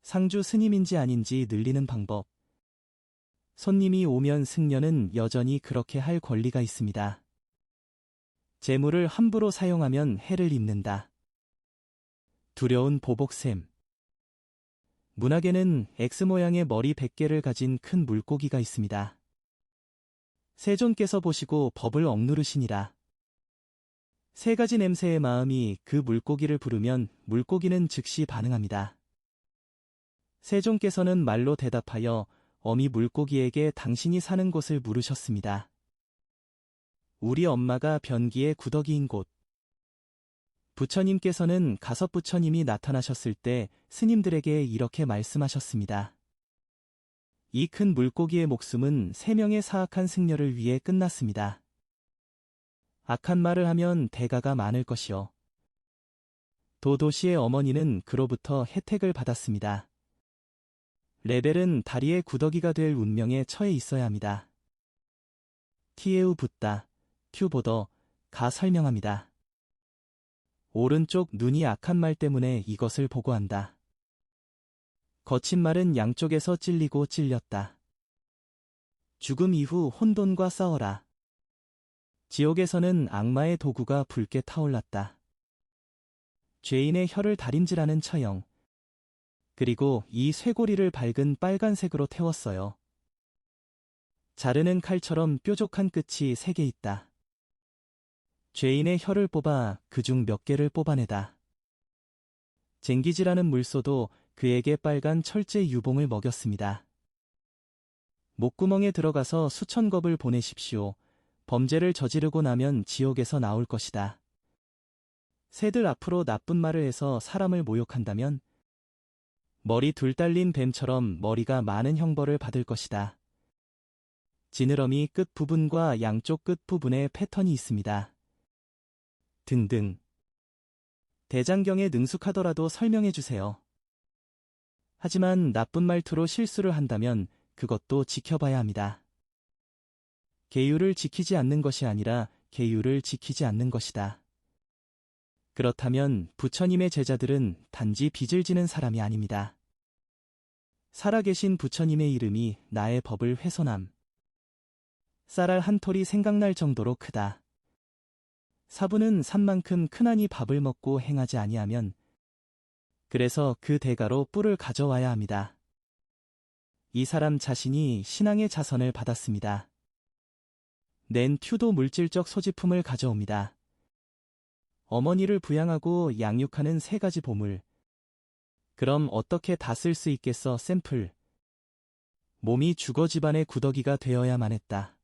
상주 스님인지 아닌지 늘리는 방법. 손님이 오면 승려는 여전히 그렇게 할 권리가 있습니다. 재물을 함부로 사용하면 해를 입는다. 두려운 보복샘. 문학에는 X모양의 머리 100개를 가진 큰 물고기가 있습니다. 세존께서 보시고 법을 억누르시니라. 세 가지 냄새의 마음이 그 물고기를 부르면 물고기는 즉시 반응합니다. 세존께서는 말로 대답하여 어미 물고기에게 당신이 사는 곳을 물으셨습니다. 우리 엄마가 변기의 구더기인 곳. 부처님께서는 가섭부처님이 나타나셨을 때 스님들에게 이렇게 말씀하셨습니다. 이 큰 물고기의 목숨은 3명의 사악한 승려를 위해 끝났습니다. 악한 말을 하면 대가가 많을 것이요. 도도시의 어머니는 그로부터 혜택을 받았습니다. 레벨은 다리의 구더기가 될 운명에 처해 있어야 합니다. 티에우 붓다, 튜보더, 가 설명합니다. 오른쪽 눈이 악한 말 때문에 이것을 보고한다. 거친 말은 양쪽에서 찔리고 찔렸다. 죽음 이후 혼돈과 싸워라. 지옥에서는 악마의 도구가 붉게 타올랐다. 죄인의 혀를 다림질하는 처형. 그리고 이 쇠고리를 밝은 빨간색으로 태웠어요. 자르는 칼처럼 뾰족한 끝이 3개 있다. 죄인의 혀를 뽑아 그중 몇 개를 뽑아내다. 쟁기지라는 물소도 그에게 빨간 철제 유봉을 먹였습니다. 목구멍에 들어가서 수천 겁을 보내십시오. 범죄를 저지르고 나면 지옥에서 나올 것이다. 새들 앞으로 나쁜 말을 해서 사람을 모욕한다면 머리 둘 달린 뱀처럼 머리가 많은 형벌을 받을 것이다. 지느러미 끝 부분과 양쪽 끝 부분에 패턴이 있습니다. 등등. 대장경에 능숙하더라도 설명해 주세요. 하지만 나쁜 말투로 실수를 한다면 그것도 지켜봐야 합니다. 계율을 지키지 않는 것이 아니라 계율을 지키지 않는 것이다. 그렇다면 부처님의 제자들은 단지 빚을 지는 사람이 아닙니다. 살아계신 부처님의 이름이 나의 법을 훼손함. 쌀알 한 톨이 생각날 정도로 크다. 사부는 산만큼 큰아니 밥을 먹고 행하지 아니하면 그래서 그 대가로 뿔을 가져와야 합니다. 이 사람 자신이 신앙의 자선을 받았습니다. 낸 튜도 물질적 소지품을 가져옵니다. 어머니를 부양하고 양육하는 3가지 보물. 그럼 어떻게 다 쓸 수 있겠어 샘플. 몸이 주거 집안의 구더기가 되어야만 했다.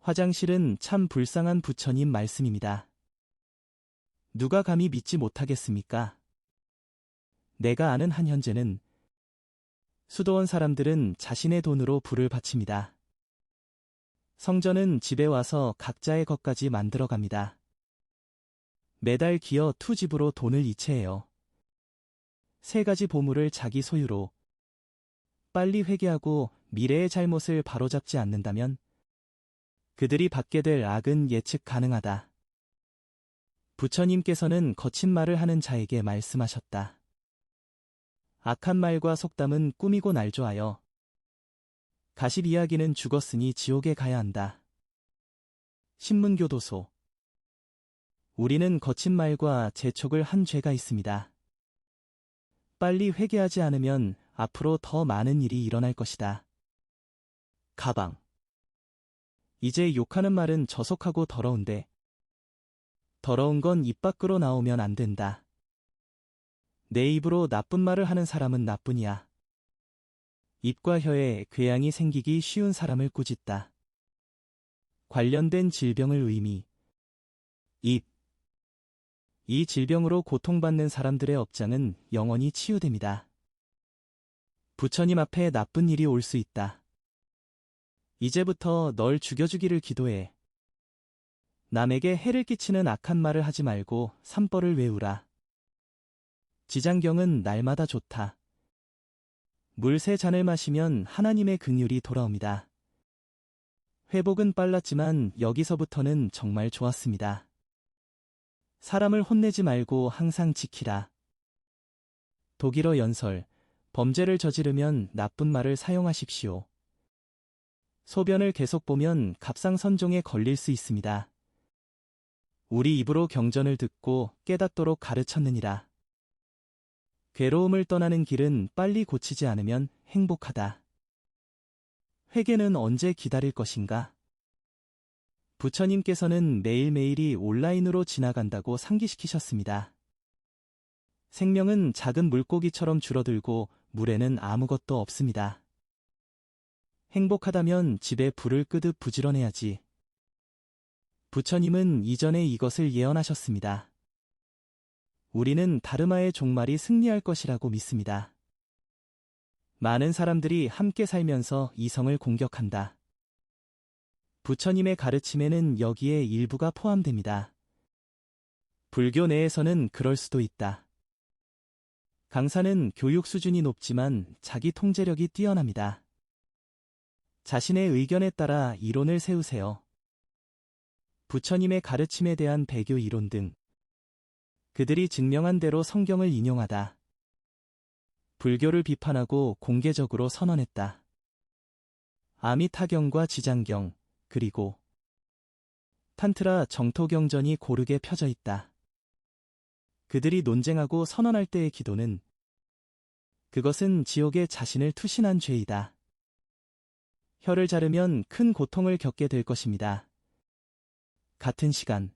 화장실은 참 불쌍한 부처님 말씀입니다. 누가 감히 믿지 못하겠습니까? 내가 아는 한 현재는 수도원 사람들은 자신의 돈으로 불을 바칩니다. 성전은 집에 와서 각자의 것까지 만들어갑니다. 매달 기어 투집으로 돈을 이체해요. 3가지 보물을 자기 소유로. 빨리 회개하고 미래의 잘못을 바로잡지 않는다면 그들이 받게 될 악은 예측 가능하다. 부처님께서는 거친 말을 하는 자에게 말씀하셨다. 악한 말과 속담은 꾸미고 날조하여 가십 이야기는 죽었으니 지옥에 가야 한다. 신문교도소. 우리는 거친 말과 재촉을 한 죄가 있습니다. 빨리 회개하지 않으면 앞으로 더 많은 일이 일어날 것이다. 가방. 이제 욕하는 말은 저속하고 더러운데 더러운 건 입 밖으로 나오면 안 된다. 내 입으로 나쁜 말을 하는 사람은 나뿐이야. 입과 혀에 궤양이 생기기 쉬운 사람을 꾸짖다. 관련된 질병을 의미. 입. 이 질병으로 고통받는 사람들의 업장은 영원히 치유됩니다. 부처님 앞에 나쁜 일이 올 수 있다. 이제부터 널 죽여주기를 기도해. 남에게 해를 끼치는 악한 말을 하지 말고 삼벌을 외우라. 지장경은 날마다 좋다. 물 3잔을 마시면 하나님의 긍휼이 돌아옵니다. 회복은 빨랐지만 여기서부터는 정말 좋았습니다. 사람을 혼내지 말고 항상 지키라. 독일어 연설. 범죄를 저지르면 나쁜 말을 사용하십시오. 소변을 계속 보면 갑상선종에 걸릴 수 있습니다. 우리 입으로 경전을 듣고 깨닫도록 가르쳤느니라. 괴로움을 떠나는 길은 빨리 고치지 않으면 행복하다. 회개는 언제 기다릴 것인가? 부처님께서는 매일매일이 온라인으로 지나간다고 상기시키셨습니다. 생명은 작은 물고기처럼 줄어들고 물에는 아무것도 없습니다. 행복하다면 집에 불을 끄듯 부지런해야지. 부처님은 이전에 이것을 예언하셨습니다. 우리는 다르마의 종말이 승리할 것이라고 믿습니다. 많은 사람들이 함께 살면서 이성을 공격한다. 부처님의 가르침에는 여기에 일부가 포함됩니다. 불교 내에서는 그럴 수도 있다. 강사는 교육 수준이 높지만 자기 통제력이 뛰어납니다. 자신의 의견에 따라 이론을 세우세요. 부처님의 가르침에 대한 배교 이론 등 그들이 증명한 대로 성경을 인용하다. 불교를 비판하고 공개적으로 선언했다. 아미타경과 지장경, 그리고 탄트라 정토경전이 고르게 펴져 있다. 그들이 논쟁하고 선언할 때의 기도는 그것은 지옥에 자신을 투신한 죄이다. 혀를 자르면 큰 고통을 겪게 될 것입니다. 같은 시간